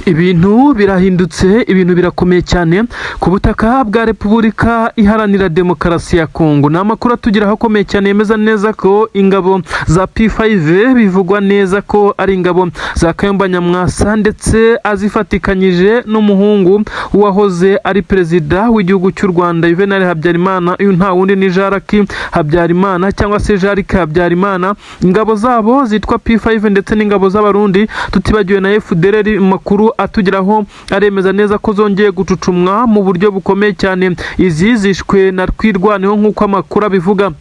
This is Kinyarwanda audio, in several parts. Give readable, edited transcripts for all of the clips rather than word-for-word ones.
Ibintu birahindutse, ibintu birakomeye cyane ku butaka bwa Repubulika Iharanira Demokarasi ya Kongo. Ni amakuru atugeraho akomeye cyane yemeza neza ko ingabo za P5 bivugwa neza ko ari ingabo za Kayumba Nyamwasa ndetse azifatikanyije n'umuhungu wahoze ari perezida w'igihugu cy'u Rwanda Juvenal Habyarimana. Uyu nta wundi ni Jaraki Habyarimana cyangwa se Jariki Habyarimana. Ingabo zabo zitwa P5 ndetse n'ingabo z'abarundi tutibagiwe na FDLR. Makuru atugeraho aremeza neza ko zongeye gucucumwa mu buryo bukomeye cyane. Izi zishwe na Twirwaneho nk'uko amakuru abivuga.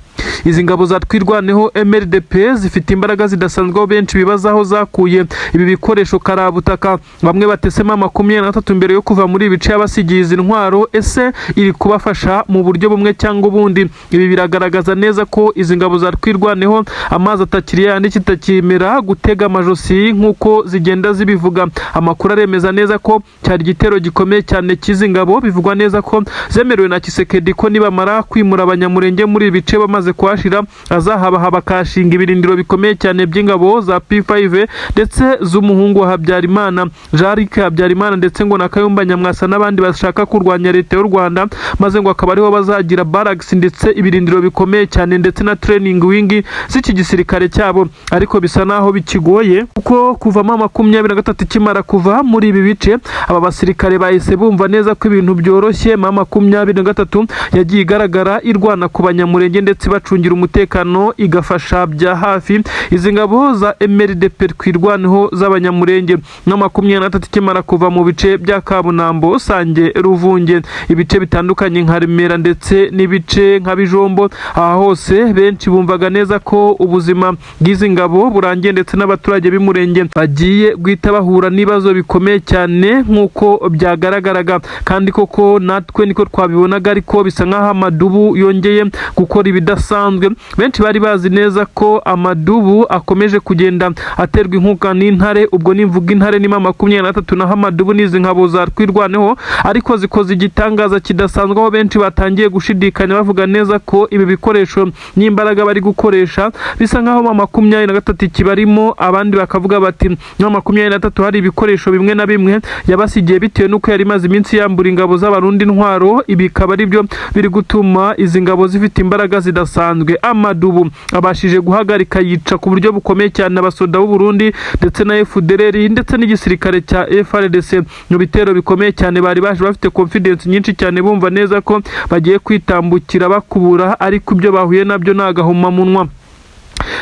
Izi ngabo za Twirwaneho MRDP zifite imbaraga zidasanzwe, benshi bibazaho zakuye ibi bikoresho karabutaka. Bamwe batesema 23 mbere yo kuva muri ibice y'abasigiye izi ntwaro. Ese iri kubafasha mu buryo bumwe cyangwa ubundi? Ibi biragaragaza neza ko izi ngabo za Twirwaneho amazi atakiri yandi kitakimera gutega amajosi nk'uko zigenda zibivuga. Amakuru aremeza neza ko cyari igitero gikomeye cyane cy'izi ngabo. Bivugwa neza ko zemerewe na Kisekedi ko nibamara kwimura abanyamurenge muri ibice bamaze kuhashira azahaba bakashinga ibirindiro bikomeye cyane by'ingabo za P5 ndetse z'umuhungu wa Habyarimana Jariki Habyarimana ndetse ngo na Kayumba Nyamwasa n'abandi bashaka kurwanya leta y'u Rwanda, maze ngo akaba ariho bazagira barracks ndetse ibirindiro bikomeye cyane ndetse na training wing z'iki gisirikare cyabo. Ariko bisa naho bikigoye kuko kuva 23 kimara kuva muri ibi bice aba basirikare bahise bumva neza ko ibintu byoroshye. 23 yagiye igaragara irwana ku banyamurenge ndetse bacungira umutekano, igafasha bya hafi izi ngabo za MRDP Twirwaneho z'abanyamurenge. Na 23 kimara kuva mu bice bya Kabunambo, Sange, Ruvunge, ibice bitandukanye nka Remera ndetse n'ibice nka Bijombo. Aha hose benshi bumvaga neza ko ubuzima bw'izi ngabo burangiye ndetse n'abaturage b'imurenge bagiye guhita bahura n'ibibazo bikomeye cyane nk'uko byagaragaraga. Kandi koko natwe niko twabibonaga, ariko bisa nk'aho Amadubu yongeye gukora ibidasanzwe. Benshi bari bazi neza ko Amadubu akomeje kugenda aterwa inkunga n'intare. Ubwo nimvuga intare ni 23 na Amadubu n'izi ngabo za Twirwaneho, ariko zikoze igitangaza kidasanzwe aho benshi batangiye gushidikanya bavuga neza ko ibi bikoresho n'imbaraga bari gukoresha bisa nk'aho 23 kibarimo. Abandi bakavuga bati 23 hari ibikoresho bimwe na bimwe yabasigiye bitewe nuko yari maze iminsi yambura ingabo z'abarundi intwaro. Ibi kaba ari byo biri gutuma izi ngabo zifite imbaraga zidasanzwe. Amadubu abashije guhagarika yica ku buryo bukomeye cyane abasoda b'u Burundi ndetse na FDLR ndetse n'igisirikare cya FARDC mu bitero bikomeye cyane. Bari baje bafite confidence nyinshi cyane bumva neza ko bagiye kwitambukira bakubura, ariko ibyo bahuye nabyo nagahuma munwa.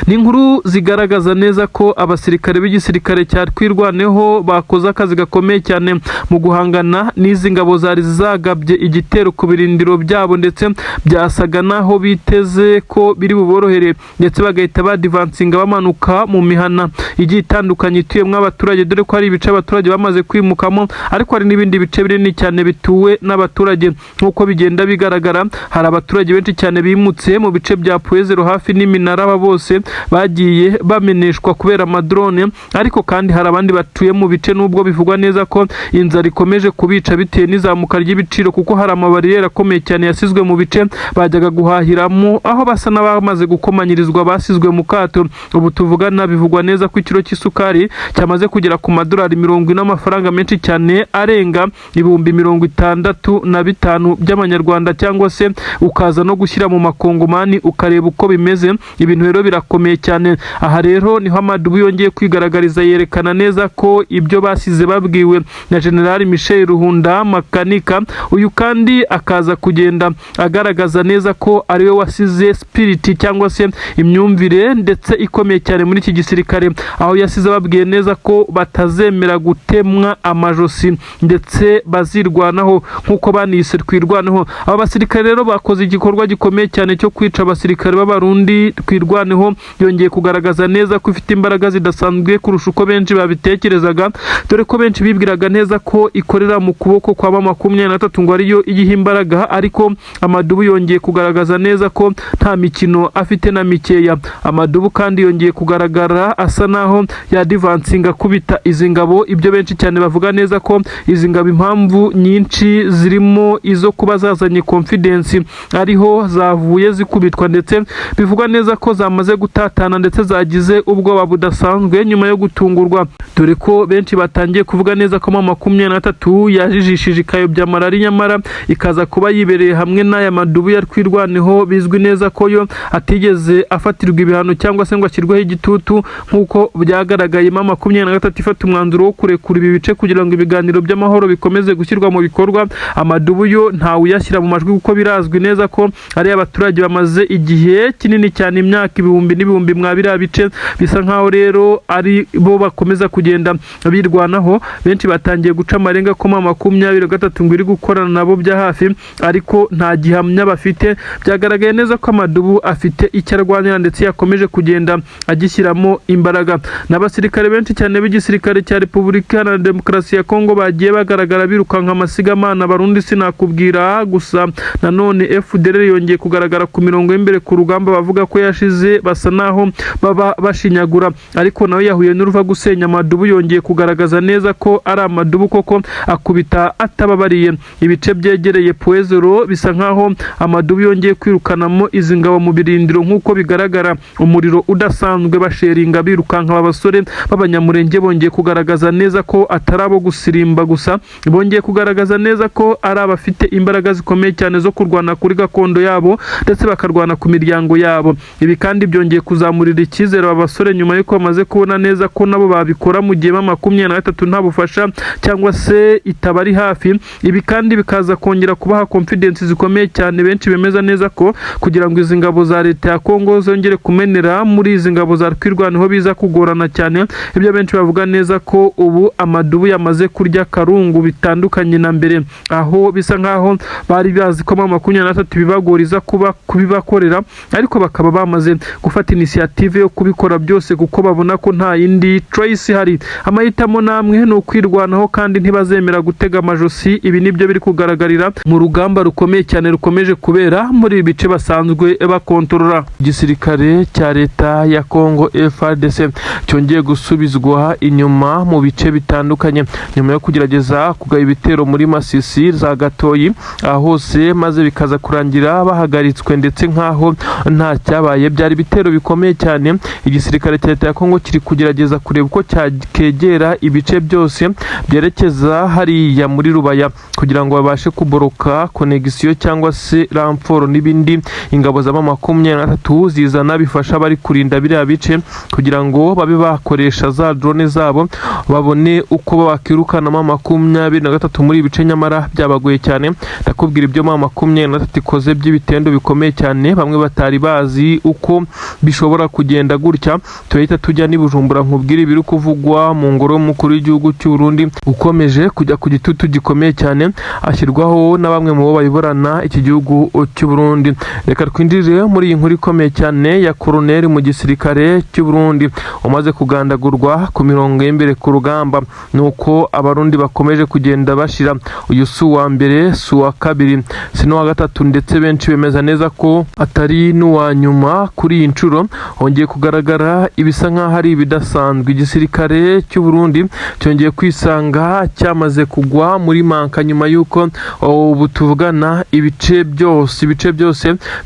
Ni inkuru zigaragaza neza ko abasirikare b'igisirikare cya Twirwaneho bakoze akazi gakomeye cyane mu guhangana n'izi ngabo zari zagabye igitero ku birindiro byabo, ndetse byasaga naho biteze ko biri buborohere ndetse bagahita badivansinga bamanuka mu mihana igiye itandukanye ituyemo abaturage, dore ko hari ibice abaturage bamaze kwimukamo, ariko hari n'ibindi bice binini cyane bituwe n'abaturage. Nk'uko bigenda bigaragara, hari abaturage benshi cyane bimutse mu bice bya Puezero hafi n'iminara. Aba bose bagiye bameneshwa kubera amadrone, ariko kandi hari abandi batuye mu bice nubwo bivugwa neza ko inzara ikomeje kubica bitewe n'izamuka ry'ibiciro, kuko hari amabariyeri akomeye cyane yasizwe mu bice bajyaga guhahiramo, aho basa n'abamaze gukomanyirizwa basizwe mu kato. Ubu tuvugana bivugwa neza ko ikiro cy'isukari cyamaze kugera ku madolari 40 n'amafaranga menshi cyane arenga 65,000 by'amanyarwanda, cyangwa se ukaza no gushyira mu makongomani ukareba uko bimeze. Ibintu rero birakomeye cyane. Aha rero niho Amadubu yongeye kwigaragariza, yerekana neza ko ibyo basize babwiwe na General Michel Ruhunda Makanika, uyu kandi akaza kugenda agaragaza neza ko ariwe wasize spirit cyangwa se imyumvire ndetse ikomeye cyane muri iki gisirikare, aho yasize babwiye neza ko batazemera gutemwa amajosi ndetse bazirwanaho nk'uko banise Twirwaneho. Aba basirikare rero bakoze igikorwa gikomeye cyane cyo kwica abasirikare b'abarundi. Twirwaneho yongeye kugaragaza neza ko ifite imbaraga zidasanzwe kurusha uko benshi babitekerezaga, dore ko benshi bibwiraga neza ko ikorera mu kuboko kwa 23 ngo ariyo igihe imbaraga, ariko Amadubu yongeye kugaragaza neza ko nta mikino afite na mikeya. Amadubu kandi yongeye kugaragara asa naho yadivansinga kubita izi ngabo. Ibyo benshi cyane bavuga neza ko izi ngabo impamvu nyinshi zirimo izo kuba zazanye confidence ariho zavuye zikubitwa, ndetse bivugwa neza ko zamaze gutatana ndetse zagize ubwoba budasanzwe nyuma yo gutungurwa, dore ko benshi batangiye kuvuga neza ko mama 23 yajijishije ikayobya malari, nyamara ikaza kuba yibereye hamwe n'aya madubu ya Twirwaneho bizwi neza ko yo atigeze afatirwa ibihano cyangwa se ngo ashyirweho igitutu nk'uko byagaragaye. mama 23 ifata umwanzuro wo kurekura ibi bice kugira ngo ibiganiro by'amahoro bikomeze gushyirwa mu bikorwa. Amadubu yo ntawe uyashyira mu majwi kuko birazwi neza ko ari abaturage bamaze igihe kinini cyane, imyaka ibihumbi n'ibihumbi mwabira bice, bisa nkaho rero ari bo bakomeza kugenda birwanaho. Benshi batangiye guca amarenga ko mama 23 ngo iri gukorana nabo bya hafi, ariko nta gihamya bafite. Byagaragaye neza ko amadubu afite icyo arwanira ndetse yakomeje kugenda agishyiramo imbaraga. N'abasirikare benshi cyane b'igisirikare cya Repubulika Iharanira Demokarasi ya Kongo bagiye bagaragara birukanka amasigamana Barundi sinakubwira. Gusa nanone FDLR yongeye kugaragara ku mirongo y'imbere ku rugamba, bavuga ko yashize basa naho baba bashinyagura, ariko nawe yahuye n'uruva gusenya. Amadubu yongeye kugaragaza neza ko ari amadubu koko akubita atababariye. Ibice byegereye Poezero bisa nkaho amadubu yongeye kwirukanamo izi ngabo mu birindiro nk'uko bigaragara. Umuriro udasanzwe basheringa birukanka. Aba basore b'abanyamurenge bongeye kugaragaza neza ko atari abo gusirimba gusa, bongeye kugaragaza neza ko ari abafite imbaraga zikomeye cyane zo kurwana kuri gakondo yabo ndetse bakarwana ku miryango yabo. Ibi kandi byongeye kuzamurira icyizere aba basore nyuma y'uko bamaze kubona neza ko nabo babikora mu gihe mama 23 nta bufasha cyangwa se itabari hafi. Ibi kandi bikaza kongera kubaha confidence zikomeye cyane. Benshi bemeza neza ko kugira ngo izi ngabo za leta ya Kongo zongere kumenera muri izi ngabo za Twirwaneho biza kugorana cyane. Ibyo benshi bavuga neza ko ubu amadubu yamaze kurya karungu bitandukanye na mbere, aho bisa nkaho bari bazi ko mama 23 bibagoriza kuba kubibakorera, ariko bakaba bamaze gufata initiative yo kubikora byose kuko babona ko nta yindi choice hari. Amahitamo namwe no kwirwanaho kandi ntibazemera gutega amajosi. Ibi nibyo biri kugaragarira mu rugamba rukomeye cyane rukomeje kubera muri ibi bice basanzwe bakontorora. Igisirikare cya leta ya Kongo FARDC cyongeye gusubizwa inyuma mu bice bitandukanye nyuma yo kugerageza kugaba ibitero muri Masisi za Gatoyi hose, maze bikaza kurangira bahagaritswe ndetse nkaho nta cyabaye. Byari bitero bikomeye cyane. Igisirikare cya leta ya Kongo kiri kugerageza kureba uko cyakegera ibice byose byerekeza hariya muri Rubaya kugira ngo babashe kuboroka connection cyangwa se ramforo n'ibindi ingabo za mama 23 zizana bifasha bari kurinda biriya bice kugira ngo babe bakoresha za drone zabo babone uko bakirukana mama 23 muri ibice. Nyamara byabagoye cyane. Ndakubwira ibyo mama 23 ikoze by'ibitendo bikomeye cyane bamwe batari bazi uko bishobora kugenda gutya. Tuhita tujya ni Bujumbura nkubwira ibiri kuvugwa mu ngoro y'umukuru w'igihugu cy'u Burundi ukomeje kujya ku gitutu gikomeye cyane ashyirwaho na bamwe mu bo bayiborana iki gihugu cy'u Burundi. Reka twinjire muri iyi nkuru ikomeye cyane ya Colonel mu gisirikare cy'u Burundi umaze kugandagurwa ku mirongo y'imbere ku rugamba. Nuko abarundi bakomeje kugenda bashira. Uyu si uwa mbere, si uwa kabiri, si n'uwa gatatu, ndetse benshi bemeza neza ko atari n'uwa nyuma. Kuri iyi nshuro hongeye kugaragara ibisa nk'aho ari ibidasanzwe. Igisirikare cy'u Burundi cyongeye kwisanga cyamaze kugwa muri manka nyuma y'uko ubu tuvugana ibice byose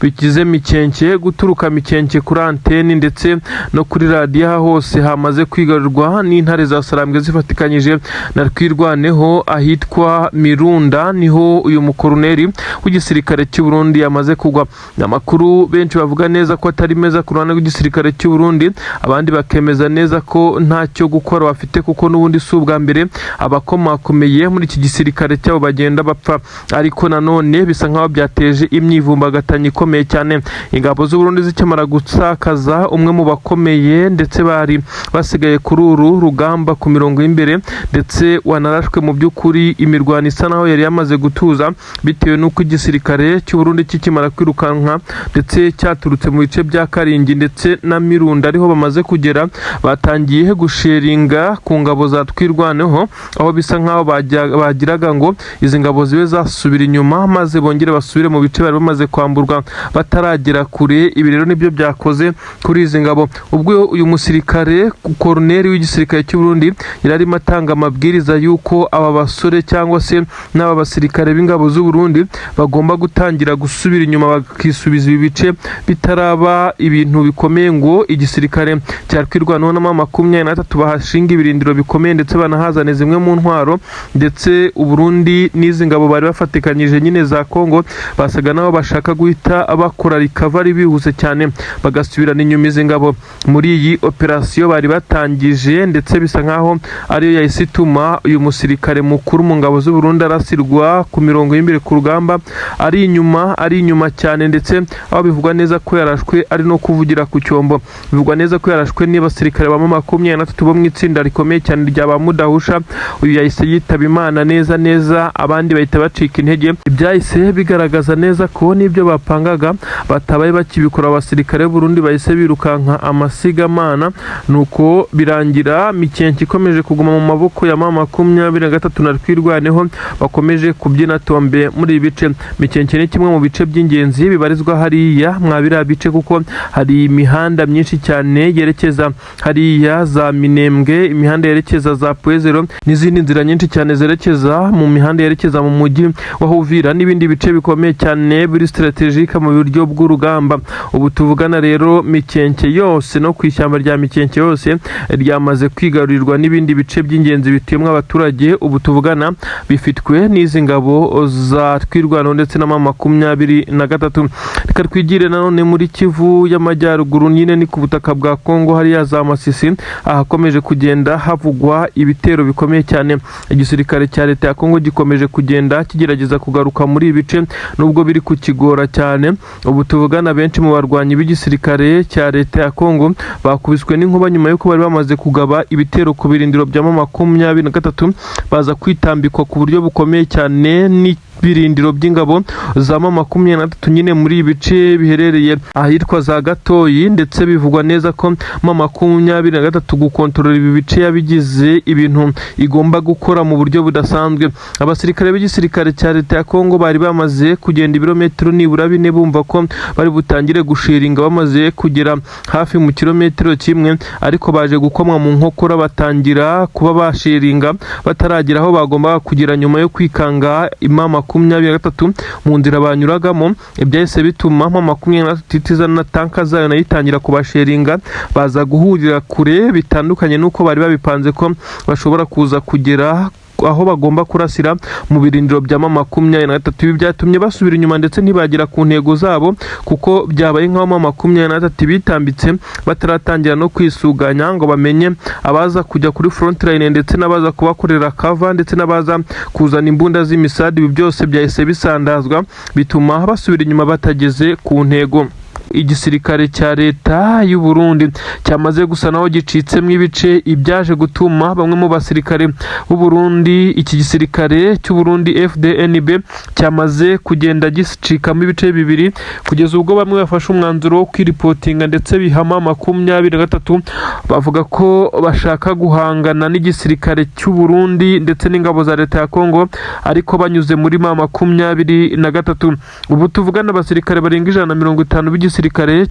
bigize Mikenke, guturuka Mikenke kuri anteni ndetse no kuri radiyo hose hamaze kwigarurwa n'intare za Sarambwe zifatikanyije na Twirwaneho. Ahitwa Mirunda niho uyu mukoroneri w'igisirikare cy'u Burundi yamaze kugwa. Amakuru benshi bavuga neza ko atari meza ku ruhande rw'igisirikare cy'u Burundi, abandi bakemeza neza ko ntacyo gukora bafite kuko n'ubundi si ubwa mbere abakomakomeye muri iki gisirikare cyabo bagenda bapfa. Ariko nanone bisa nkaho byateje imyivumbagatanyo ikomeye cyane. Ingabo z'u Burundi zikemara gusakaza umwe mu bakomeye ndetse bari basigaye kuri uru rugamba ku mirongo y'imbere, ndetse wanarashwe mu by'ukuri imirwano isa naho yari yamaze gutuza bitewe n'uko igisirikare cy'u Burundi kikimara kwirukanka ndetse cyaturutse mu bice bya Karingi ndetse na Mirunda ariho bamaze kugera. Batangiye gusheringa ku ngabo za Twirwaneho, aho bisa nkaho bagiraga ngo izi ngabo zibe zasubira inyuma maze bongere basubire mu bice bari bamaze kwamburwa bataragera kure. Ibi rero nibyo byakoze kuri izi ngabo. Ubwo uyu musirikare Colonel w'igisirikare cy'u Burundi yari arimo atanga amabwiriza y'uko aba basore cyangwa se n'aba basirikare b'ingabo z'u Burundi bagomba gutangira gusubira inyuma bakisubiza ibi bice bitaraba ibi ibintu bikomeye ngo igisirikare cyarwirwanaho na M23 bahashinga ibirindiro bikomeye ndetse banahazane zimwe mu ntwaro, ndetse Uburundi n'izi ngabo bari bafatikanyije nyine za Kongo basaga nabo bashaka guhita bakora recovery bihuse cyane bagasubirana inyuma izi ngabo muri iyi operation bari batangije, ndetse bisa nkaho ariyo yahise ituma uyu musirikare mukuru mu ngabo z'u Burundi arasirwa ku mirongo y'imbere ku rugamba ari inyuma cyane, ndetse aho bivugwa neza ko yarashwe ari no kuvugira ku cyombo. Bivugwa neza ko yarashwe n'abasirikare ba M23 bo mu itsinda rikomeye cyane rya ba Mudahusha. Uyu yahise yitaba Imana neza abandi bahita bacika intege. Ibyahise bigaragaza neza ko n'ibyo bapangaga batabaye bakibikora. Abasirikare b'u Burundi bahise birukanka amasigamana, nuko birangira Mikenke ikomeje kuguma mu maboko ya M23 na twirwaneho bakomeje kubyina tombe muri ibice. Mikenke ni kimwe mu bice by'ingenzi bibarizwa hariya mwabira bice, kuko hari imihanda myinshi cyane yerekeza hariya za Minembwe, imihanda yerekeza za Pwezero n'izindi nzira nyinshi cyane zerekeza mu mihanda yerekeza mu mujyi wa Uvira n'ibindi bice bikomeye cyane biri strategique mu buryo bw'urugamba. Ubu tuvugana rero Mikenke yose no kwishyamba rya Mikenke yose ryamaze kwigarurirwa n'ibindi bice by'ingenzi bituyemo abaturage. Ubu tuvugana bifitwe n'izi ngabo za twirwano ndetse na M23. Reka twigire nanone muri Kivu y'Amajyaruguru, nyine ni ku butaka bwa Kongo hariya za Masisi ahakomeje kugenda havugwa ibitero bikomeye cyane. Igisirikare cya leta ya Kongo gikomeje kugenda kigerageza kugaruka muri ibice nubwo biri kukigora cyane. Ubu tuvugana benshi mu barwanyi b'igisirikare cya leta ya Kongo bakubiswe n'inkuba nyuma yuko bari bamaze kugaba ibitero ku birindiro bya M23 baza kwitambikwa ku buryo bukomeye cyane birindiro by'ingabo za M23 nyine muri ibice biherereye ahitwa za Gatoyi, ndetse bivugwa neza ko M23 gukontorora ibi bice yabigize ibintu igomba gukora mu buryo budasanzwe. Abasirikare b'igisirikare cya leta ya Kongo bari bamaze kugenda ibirometero nibura 4 bumva ko bari butangire gushiringa, bamaze kugera hafi mu kilometero kimwe ariko baje gukomwa mu nkokora batangira kuba bashiringa bataragera aho bagomba kugira nyuma yo kwikanga M23 mu nzira banyuragamo. Ibyahise bituma M23 itizana na tanka zayo nayitangira kubasheringa, baza guhurira kure bitandukanye nuko bari babipanze ko bashobora kuza kugera aho bagomba kurasira mu birindiro bya M23. Ibi byatumye basubira inyuma ndetse ntibagira ku ntego zabo, kuko byabaye nk'aho M23 bitambitse bataratangira no kwisuganya ngo bamenye abaza kujya kuri front line ndetse n'abaza kubakorera cover ndetse n'abaza kuzana imbunda z'imisadi. Ibi byose byahise bisandazwa bituma basubira inyuma batageze ku ntego. Igisirikare cya leta y'u Burundi cyamaze gusa naho gicitsemo ibice, ibyaje gutuma bamwe mu basirikare b'u Burundi, iki gisirikare cy'u Burundi FDNB cyamaze kugenda gicikamo ibice bibiri, kugeza ubwo bamwe bafashe umwanzuro wo kwiripotinga ndetse bihama M23 bavuga ko bashaka guhangana n'igisirikare cy'u Burundi ndetse n'ingabo za leta ya Kongo ariko banyuze muri M23. Ubu tuvugana abasirikare barenga 150 b'igisirikare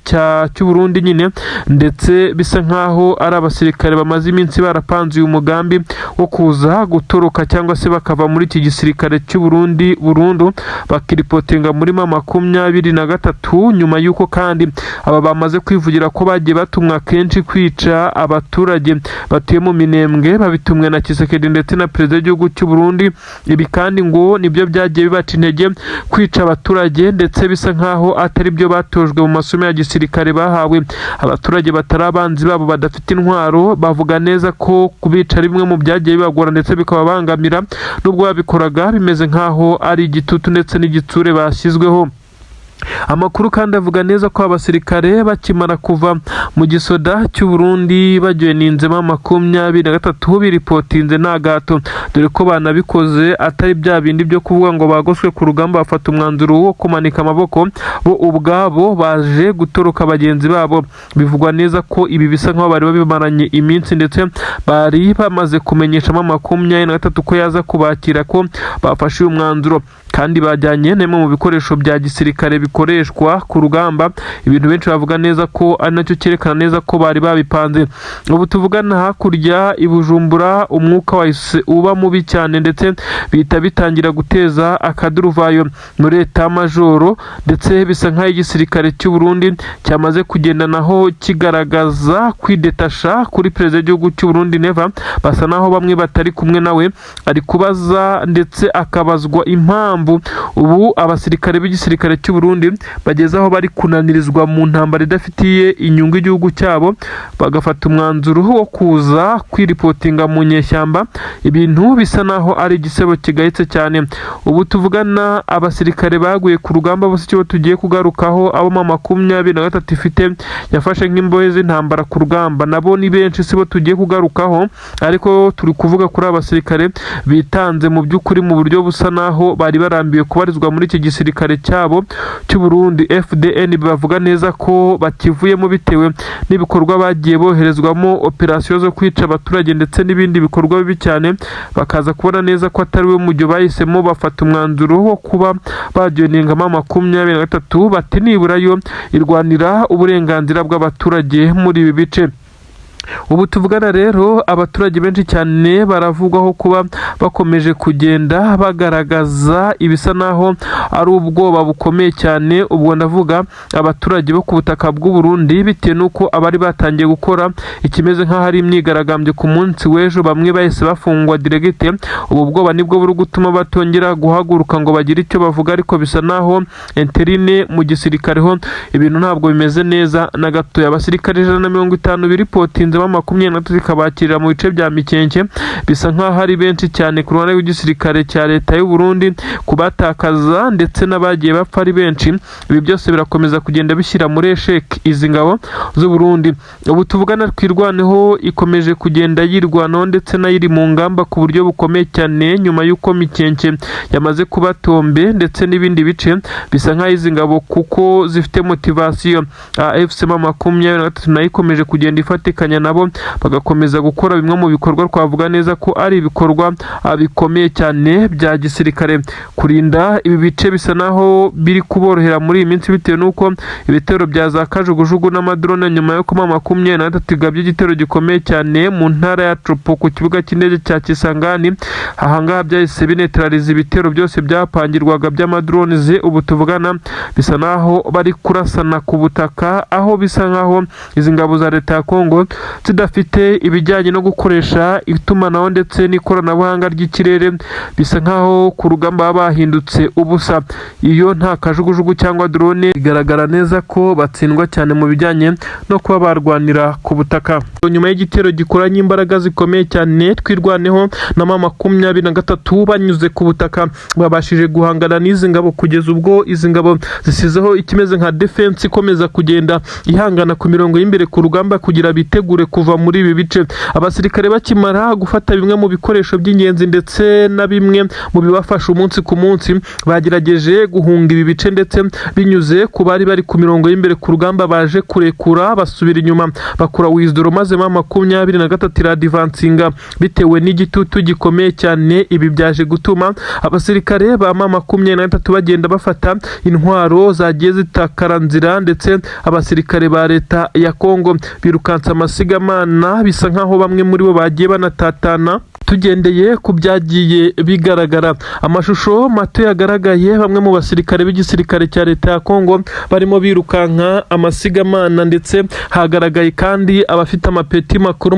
cy'u Burundi nyine, ndetse bisa nkaho ari abasirikare bamaze iminsi barapanze uyu mugambi wo kuza gutoroka cyangwa se bakava muri iki gisirikare cy'u Burundi burundu bakiripotinga muri M23, nyuma yuko kandi aba bamaze kwivugira ko bagiye batumwa kenshi kwica abaturage batuye mu Minembwe, babitumwe na Tshisekedi ndetse na perezida w'igihugu cy'u Burundi. Ibi kandi ngo nibyo byagiye bibaca intege kwica abaturage, ndetse bisa nkaho atari byo batojwe mu masomo ya gisirikare bahawe. Abaturage batari abanzi babo badafite intwaro bavuga neza ko kubica rimwe mu byagiye bibagora ndetse bikababangamira, nubwo babikoraga bimeze nkaho ari igitutu ndetse n'igitsure bashyizweho. Amakuru kandi avuga neza ko abasirikare bakimara kuva mu gisoda cy'u Burundi bajoininze M23 biripotinze nta gato, dore ko banabikoze atari bya bindi byo kuvuga ngo bagoswe ku rugamba bafata umwanzuro wo kumanika amaboko, bo ubwabo baje gutoroka bagenzi babo. Bivugwa neza ko ibi bisa nkaho bari babimaranye iminsi ndetse bari bamaze kumenyesha M23 ko yaza kubakira ko bafashe umwanzuro, kandi bajyanye nemwe mu bikoresho bya gisirikare zikoreshwa ku rugamba, ibintu benshi bavuga neza ko ari nacyo cyerekana neza ko bari babipanze. Ubu tuvugana hakurya i Bujumbura umwuka wahise uba mubi cyane, ndetse bihita bitangira guteza akaduruvayo muri leta majoro, ndetse bisa nk'aho igisirikare cy'u Burundi cyamaze kugenda naho kigaragaza kwidetasha kuri perezida w'igihugu cy'u Burundi Neva. Basa naho bamwe batari kumwe nawe, ari kubaza ndetse akabazwa impamvu ubu abasirikare b'igisirikare cy'u Burundi bageze aho bari kunanirizwa mu ntambara idafitiye inyungu igihugu cyabo, bagafata umwanzuro wo kuza kwiripotinga mu nyeshyamba. Ibintu bisa naho ari igisebo kigayitse cyane. Ubu tuvugana abasirikare baguye ku rugamba bose icyo tugiye kugarukaho, abo mu 23 ifite yafashe nk'imbohe z'intambara ku rugamba, nabo ni benshi sibo tugiye kugarukaho, ariko turi kuvuga kuri abasirikare bitanze mu by'ukuri mu buryo busa naho bari barambiwe kubarizwa muri iki gisirikare cyabo cy'u Burundi FDN. Bavuga neza ko bakivuyemo bitewe n'ibikorwa bagiye boherezwamo, operasiyo zo kwica abaturage ndetse n'ibindi bikorwa bibi cyane, bakaza kubona neza ko atari we mujyo bahisemo, bafata umwanzuro wo kuba bajoiningamo 23 bati nibura yo irwanira uburenganzira bw'abaturage muri ibi bice. Ubu tuvugana rero abaturage benshi cyane baravugwaho kuba bakomeje kugenda bagaragaza ibisa naho ari ubwoba bukomeye cyane. Ubwo ndavuga abaturage bo ku butaka bw'u Burundi, bitewe nuko abari batangiye gukora ikimeze nk'aho ari imyigaragambyo ku munsi w'ejo, bamwe bahise bafungwa diregite. Ubu bwoba nibwo buri gutuma batongera guhaguruka ngo bagire icyo bavuga, ariko bisa naho interine mu gisirikare ho ibintu ntabwo bimeze neza na gato. Abasirikare 150 biripotinze 23 ikabakirira mu bice bya Mikenke, bisa nk'aho ari benshi cyane ku ruhande rw'igisirikare cya leta y'u Burundi, kubatakaza ndetse n'abagiye bapfa ari benshi. Ibi byose birakomeza kugenda bishyira muri esheki izi ngabo z'u Burundi. Ubu tuvugana twirwaneho ikomeje kugenda yirwanaho ndetse nayiri mu ngamba ku buryo bukomeye cyane, nyuma y'uko Mikenke yamaze kuba tombe ndetse n'ibindi bice. Bisa nk'aho izi ngabo kuko zifite motivasiyo, AFC 23 nayo ikomeje kugenda ifatikanya nabo bagakomeza gukora bimwe mu bikorwa twavuga neza ko ari ibikorwa bikomeye cyane bya gisirikare. Kurinda ibi bice bisa naho biri kuborohera muri iyi minsi, bitewe nuko ibitero bya za kajugujugu n'amadrone nyuma yo kuma 23 igabye igitero gikomeye cyane mu ntara ya Tropo ku kibuga cy'indege cya Kisangani. Ahangaha byahise binetraliza ibitero byose byapangirwaga by'amadrones. Ubu tuvugana bisa naho bari kurasana ku butaka, aho bisa nkaho izi ngabo za leta ya Kongo zidafite ibijyanye no gukoresha itumanaho ndetse n'ikoranabuhanga ry'ikirere. Bisa nkaho ku rugamba bahindutse ubusa. Iyo nta kajugujugu cyangwa drone, bigaragara neza ko batsindwa cyane mu bijyanye no kuba barwanira ku butaka. Nyuma y'igitero gikoranye imbaraga zikomeye cyane, twirwaneho na 23 banyuze ku butaka babashije guhangana n'izi ngabo, kugeza ubwo izi ngabo zisizeho ikimeze nka defense ikomeza kugenda ihangana ku mirongo y'imbere ku rugamba kugira bitegure kuva muri ibi bice. Abasirikare bakimara gufata bimwe mu bikoresho by'ingenzi ndetse na bimwe mu bibafasha umunsi ku munsi, bagerageje guhunga ibi bice ndetse binyuze ku bari bari ku mirongo y'imbere ku rugamba, baje kurekura basubira inyuma bakura wizidoro, maze 23 iradivansinga bitewe n'igitutu gikomeye cyane. Ibi byaje gutuma abasirikare ba 23 bagenda bafata intwaro zagiye zitakaranzira, ndetse abasirikare ba leta ya Kongo birukansa amasigamana. Bisa nkaho bamwe muri bo bagiye banatatana. Tugendeye ku byagiye bigaragara, amashusho mato yagaragaye, bamwe mu basirikare b'igisirikare cya leta ya Kongo barimo birukanka amasigamana, ndetse hagaragaye kandi abafite amapeti makuru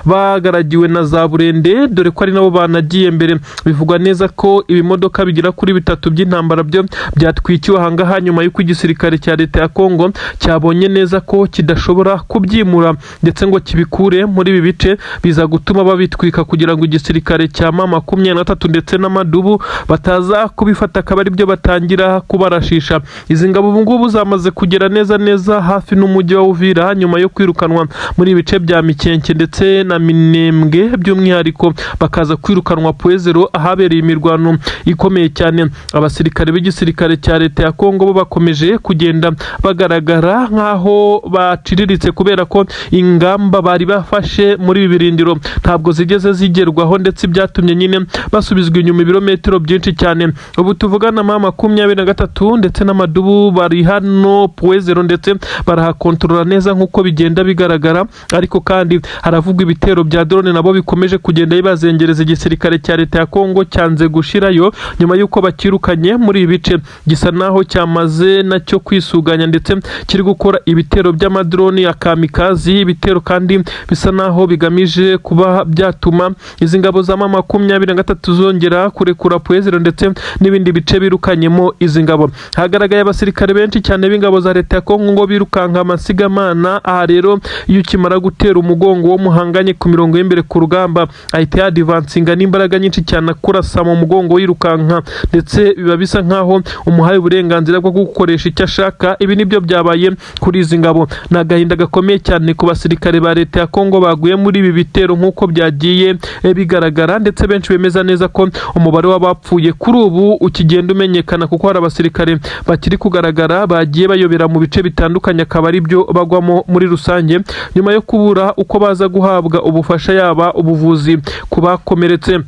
bagaragiwe na za burende, dore ko ari nabo banagiye mbere. Bivugwa neza ko ibimodoka bigira kuri 3 by'intambara byo byatwikiwe ahangaha, nyuma y'uko igisirikare cya leta ya Kongo cyabonye neza ko kidashobora kubyimura ndetse ngo kibikure muri ibi bice. Biza gutuma babitwika kugira ngo igisirikare cya 23 ndetse n'amadubu bataza kubifata, akaba ari byo batangira kubarashisha. Izi ngabo ubu ngubu zamaze kugera neza hafi n'umujyi wa Uvira, nyuma yo kwirukanwa muri ibice bya Mikenke ndetse na Minembwe, by'umwihariko bakaza kwirukanwa Puezero ahabereye imirwano ikomeye cyane. Abasirikare b'igisirikare cya leta ya Kongo bo bakomeje kugenda bagaragara nkaho baciriritse, kubera ko ingamba bari bafashe muri ibi birindiro ntabwo zigeze zigera guterwaho ndetse byatumye nyine basubizwa inyuma ibirometero byinshi cyane. Ubu tuvugana ma 23 ndetse n'amadubu bari hano Puezero ndetse barahakontorora neza nk'uko bigenda bigaragara, ariko kandi haravugwa ibitero bya drone nabo bikomeje kugenda bibazengereza igisirikare cya leta ya Kongo cyanze gushirayo nyuma y'uko bakirukanye muri ibi bice, gisa naho cyamaze nacyo kwisuganya ndetse kiri gukora ibitero by'amadrone ya kamikazi, ibitero kandi bisa naho bigamije kuba byatuma izi ngabo za ma 23 zongera kurekura Puezero ndetse n'ibindi bice birukanyemo izi ngabo. Hagaragaye abasirikare benshi cyane b'ingabo za leta ya Kongo ngo birukanka amasigamana. Aha rero iyo ukimara gutera umugongo wo muhanganye ku mirongo y'imbere ku rugamba ahita yadivansinga n'imbaraga nyinshi cyane kurasa mu mugongo wirukanka, ndetse biba bisa nkaho umuhaye uburenganzira bwo gukoresha icyo ashaka. Ibi nibyo byabaye kuri izi ngabo. Ni agahinda gakomeye cyane ku basirikare ba leta ya Kongo baguye muri ibi bitero nk'uko byagiye bigaragara, ndetse benshi bemeza neza ko umubare w'abapfuye kuri ubu ukigenda umenyekana, kuko hari abasirikare bakiri kugaragara bagiye bayobera mu bice bitandukanye, akaba ari byo bagwamo muri rusange nyuma yo kubura uko baza guhabwa ubufasha yaba ubuvuzi ku bakomeretse.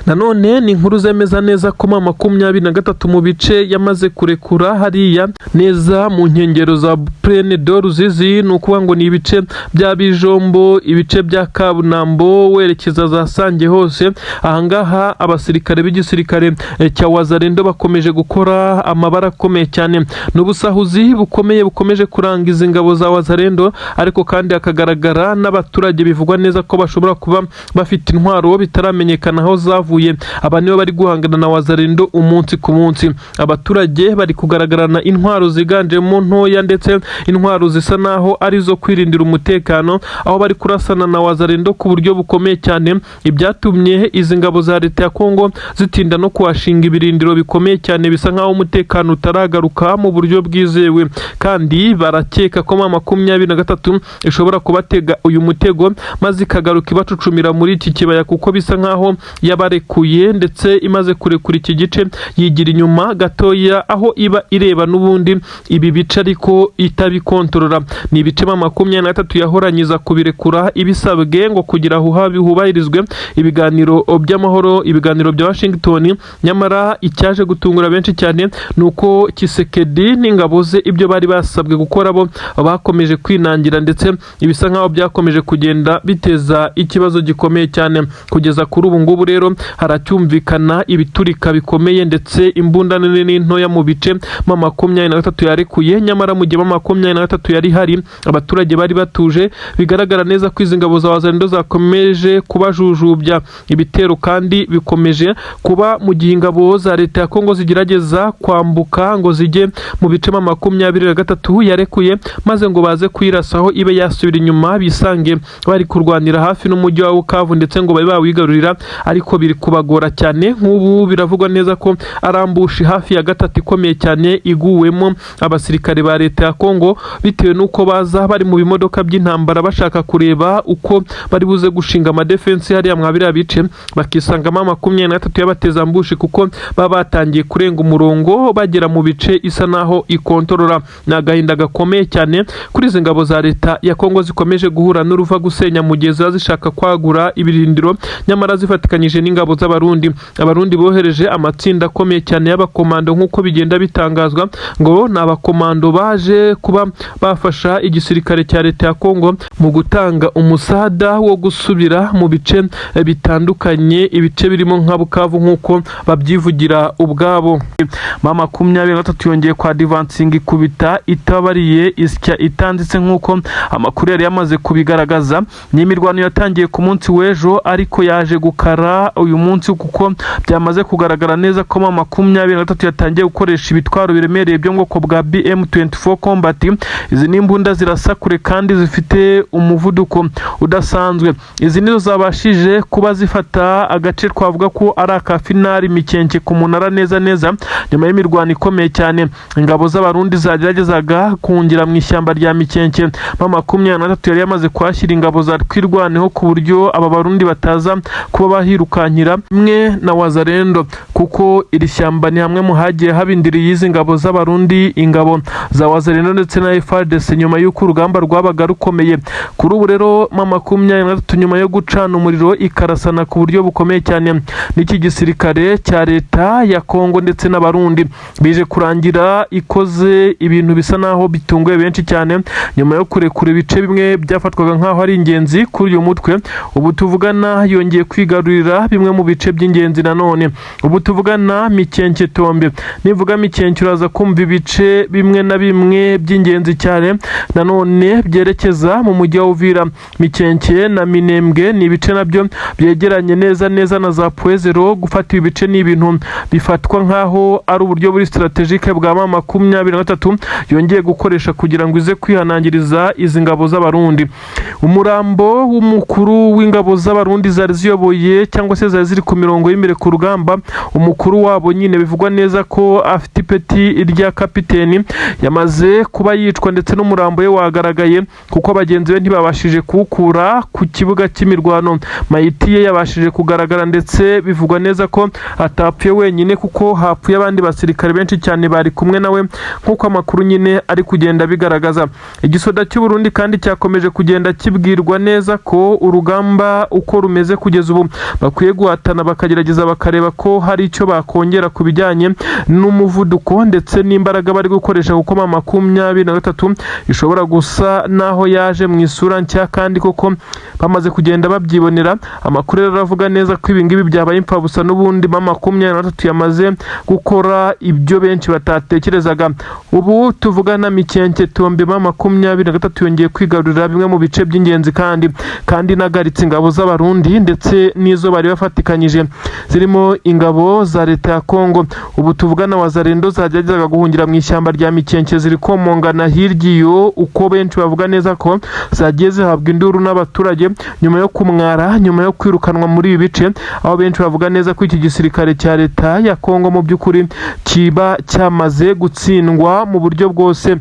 Nanone ni inkuru zemeza neza ko ma 23 mu bice yamaze kurekura hariya neza mu nkengero za Plaine de Ruzizi, ni ukuvuga ngo ni ibice bya Bijombo, ibice bya Kabunambo werekeza za Sange hose. Ahangaha abasirikare b'igisirikare cya Wazalendo bakomeje gukora amabara akomeye cyane, n'ubusahuzi bukomeye bukomeje kuranga izi ngabo za Wazalendo, ariko kandi hakagaragara n'abaturage bivugwa neza ko bashobora kuba bafite intwaro bitaramenyekana aho zavuye. Aba nibo bari guhangana na Wazalendo umunsi ku munsi. Abaturage bari kugaragarana intwaro ziganjemo ntoya ndetse intwaro zisa naho ari zo kwirindira umutekano, aho bari kurasana na Wazalendo ku buryo bukomeye cyane, ibyatumye izi ngabo za leta ya Kongo zitinda no kuhashinga ibirindiro bikomeye cyane, bisa nkaho umutekano utaragaruka mu buryo bwizewe. Kandi barakeka ko ma 23 ishobora kubatega uyu mutego maze ikagaruka ibacucumira muri iki kibaya, kuko bisa nkaho yabarekuye ndetse imaze kurekura iki gice yigira inyuma gatoya, aho iba ireba n'ubundi ibi bice ariko itabikontorora. Ni ibice ma 23 yahoranyiza kubirekura ibisabwe ngo kugira hubahirizwe ibiganiro by'amahoro, ibiganiro bya Washington. Nyamara icyaje gutungura benshi cyane nuko Kisekedi n'ingabo ze ibyo bari basabwe gukora bo bakomeje kwinangira, ndetse ibisa nkaho byakomeje kugenda biteza ikibazo gikomeye cyane. Kugeza kuri ubu ngubu rero haracyumvikana ibiturika bikomeye ndetse imbunda nini n'intoya mu bice ma 23 yarekuye. Nyamara mu gihe ma 23 yari hari abaturage bari batuje, bigaragara neza ko izi ngabo za Wazalendo zakomeje kubajujubya. Ibitero kandi bikomeje kuba mu gihe ingabo za leta ya Kongo zigerageza kwambuka ngo zijye mu bice ma 23 yarekuye, maze ngo baze kwirasaho ibe yasubira inyuma, bisange bari kurwanira hafi n'umujyi wa Bukavu ndetse ngo babe bawigarurira, ariko biri kubagora cyane. Nk'ubu biravugwa neza ko arambushi hafi ya gatatu ikomeye cyane iguwemo abasirikare ba leta ya Kongo, bitewe n'uko baza bari mu bimodoka by'intambara bashaka kureba uko bari buze gushinga amadefense hariya mwabira bice, bakisanga ma 23 yabateza ambushi, kuko baba batangiye kurenga umurongo bagera mu bice isa naho ikontorora. Ni agahinda gakomeye cyane kuri izi ngabo za leta ya Kongo zikomeje guhura n'uruva gusenya mu gihe zishaka kwagura ibirindiro, nyamara zifatikanyije n'ingabo z'abarundi. Abarundi bohereje amatsinda akomeye cyane y'abakomando nk'uko bigenda bitangazwa, ngo ni abakomando baje kuba bafasha igisirikare cya leta ya Kongo mu gutanga umusada wo gusubira mu bice bitandukanye, ibice birimo nka Bukavu nk'uko babyivugira ubwabo. Ma 23 yongeye kwa divansingi kubita itabariye isya itanditse nk'uko amakuru yari yamaze kubigaragaza. Ni imirwano yatangiye ku munsi w'ejo, ariko yaje gukara uyu munsi kuko byamaze kugaragara neza ko ma 23 yatangiye gukoresha ibitwaro biremereye byo ngoko bwa BM24 Combat. Izi ni imbunda zirasakure kandi zifite umuvuduko udasanzwe. Izi nizo zabashije kuba zifata agace twavuga ko ari aka finali Mikenke ku munara neza nyuma y'imirwano ikomeye cyane. Ingabo z'abarundi zageragezaga kungira mu ishyamba rya Mikenke. Ma 23 yari yamaze kwashyira ingabo za kwirwaneho ku buryo aba barundi bataza kuba bahirukana kwirukankira mwe na Wazalendo, kuko iri shyamba ni hamwe mu hagiye habindiriye izi ngabo z'abarundi, ingabo za Wazalendo ndetse na FARDC nyuma y'uko urugamba rwabaga rukomeye. Kuri ubu rero M23 nyuma yo gucana umuriro ikarasana ku buryo bukomeye cyane n'iki gisirikare cya leta ya Kongo ndetse n'abarundi, bije kurangira ikoze ibintu bisa naho bitunguye benshi cyane nyuma yo kurekura ibice bimwe byafatwaga nkaho ari ingenzi kuri uyu mutwe. Ubu tuvugana yongeye kwigarurira bimwe mu bice by'ingenzi nanone. Ubu tuvugana Mikenke Tombe, nivuga Mikenke uraza kumva ibice bimwe na bimwe by'ingenzi cyane nanone byerekeza mu mujyi wa Uvira. Mikenke na Minembwe ni ibice nabyo byegeranye neza na za Puezero. Gufata ibice ni ibintu bifatwa nkaho ari uburyo buri strategique bwa M23 yongeye gukoresha kugira ngo ize kwihanangiriza izi ngabo z'abarundi. Umurambo w'umukuru w'ingabo z'abarundi zari ziyoboye cyangwa se zari ziri ku mirongo y'imbere ku rugamba, umukuru wabo nyine bivugwa neza ko afite ipeti rya kapiteni, yamaze kuba yicwa ndetse n'umurambo we wagaragaye kuko bagenzi be ntibabashije kuwukura ku kibuga cy'imirwano. Mayiti ye yabashije kugaragara ndetse bivugwa neza ko atapfuye wenyine kuko hapfuye abandi basirikare benshi cyane bari kumwe nawe nk'uko amakuru nyine ari kugenda bigaragaza. Igisoda cy'u Burundi kandi cyakomeje kugenda kibwirwa neza ko urugamba uko rumeze kugeza ubu bakwiye guhatana bakagerageza bakareba ko hari icyo bakongera ku bijyanye n'umuvuduko ndetse n'imbaraga bari gukoresha, kuko M23 ishobora gusa naho yaje mu isura nshya kandi koko bamaze kugenda babyibonera. Amakuru rero aravuga neza ko ibingibi byabaye impfabusa n'ubundi M23 yamaze gukora ibyo benshi batatekerezaga. Ubu tuvugana Mikenke Tombe M23 yongeye kwigarurira bimwe mu bice by'ingenzi kandi nagaritse ingabo z'abarundi ndetse n'izo bari bafatikanyije zirimo ingabo za leta ya Kongo. Ubu tuvugana Wazalendo zageragezaga guhungira mu ishyamba rya Mikenke ziri komongana hirya iyo, uko benshi bavuga neza ko zagiye zihabwa induru n'abaturage nyuma yo kumwara, nyuma yo kwirukanwa muri ibi bice, aho benshi bavuga neza ko iki gisirikare cya leta ya Kongo mu by'ukuri kiba cyamaze gutsindwa mu buryo bwose.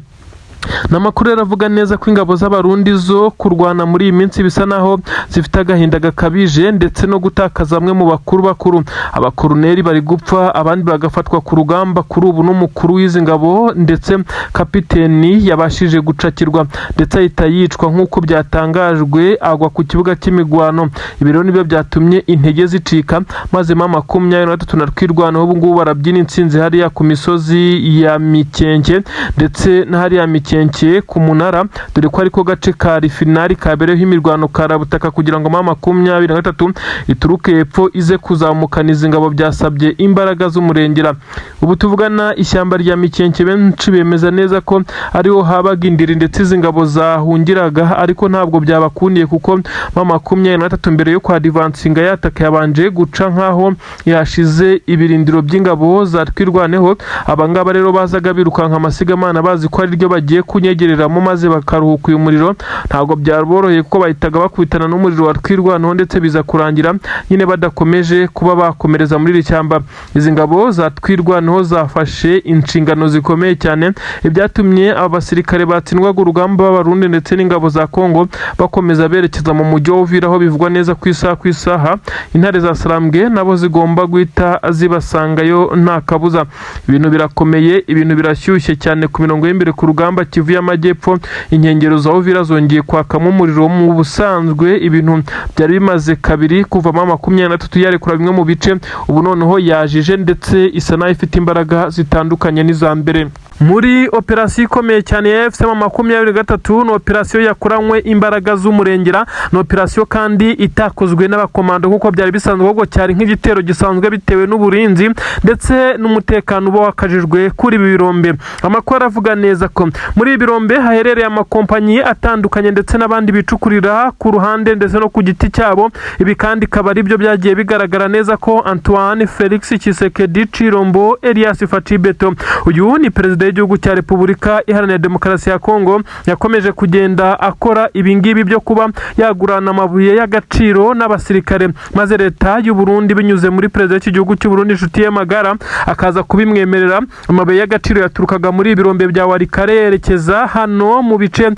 Namakuru yaravuga neza ko ingabo z'abarundi zo kurwana muri iyi minsi bisa naho zifite agahinda gakabije ndetse no gutakaza amwe mu bakuru. Abakoloneli bari gupfa, abandi bagafatwa ku rugamba. Kuri ubu n'umukuru w'izi ngabo ndetse kapiteni yabashije gucakirwa ndetse ahita yicwa nk'uko byatangajwe, agwa ku kibuga cy'imigwano. Ibi rero nibyo byatumye intege zicika maze M23 na twirwanaho ubu ngubu barabyina intsinzi hariya ku misozi ya Mikenke ndetse na hariya Mikenke ku Munara, dore ko ariko gace ka finali kabereho imirwano karabutaka kugira ngo M23 ituruke epfo ize kuzamukana izi ngabo byasabye imbaraga z'umurengera. Ubu tuvugana ishyamba rya Mikenke benshi bemeza neza ko ariho habaga indiri ndetse izi ngabo zahungiraga, ariko ntabwo byabakundiye kuko M23 mbere yo kwa advancinga yataka yabanje guca nkaho yashize ibirindiro by'ingabo za twirwaneho. Abangaba rero bazaga birukanka amasigamana bazi ko ari ryo bagiye kunyegereramo maze bakaruhuka uyu muriro. Ntabwo byaraboroheye kuko bahitaga bakubitana n'umuriro wa twirwanaho ndetse biza kurangira nyine badakomeje kuba bakomereza muri iri shyamba. Izi ngabo za twirwanaho zafashe inshingano zikomeye cyane, ibyatumye abasirikare batsindwaga urugamba b'abarundi ndetse n'ingabo za Kongo bakomeza berekeza mu mujyi wa Uvira, aho bivugwa neza ku isaha intare za Sarambwe nabo zigomba guhita zibasangayo nta kabuza. Ibintu birakomeye, ibintu birashyushye cyane ku mirongo y'imbere ku rugamba Kivu y'Amajyepfo. Inkengero za Uvira zongeye kwakamo umuriro mu busanzwe, ibintu byari bimaze kabiri kuva M23 yarekura bimwe mu bice, ubu noneho yajije ndetse isa nayo ifite imbaraga zitandukanye n'iza mbere. Muri operasiyo ikomeye cyane ya M23 ni operasiyo yakoranywe imbaraga z'umurengera, ni operasiyo kandi itakozwe n'abakomando kuko byari bisanzwe, ahubwo cyari nk'igitero gisanzwe bitewe n'uburinzi ndetse n'umutekano uba wakajijwe kuri ibi birombe. Amakuru aravuga neza ko muri ibi birombe haherereye amakompanyi atandukanye ndetse n'abandi bicukurira ku ruhande ndetse no ku giti cyabo. Ibi kandi kaba ari byo byagiye bigaragara neza ko Antoine Felix Tshisekedi Chilombo Elias Faci Beto, uyu ni perezida w'igihugu cya Repubulika Iharanira Demokarasi ya Kongo yakomeje kugenda akora ibingibi byo kuba yagurana amabuye y'agaciro n'abasirikare, maze leta y'u Burundi binyuze muri perezida w'igihugu cy'u Burundi inshuti ye magara akaza kubimwemerera. Amabuye y'agaciro yaturukaga muri ibirombe bya Warikare yerekeza hano mu bice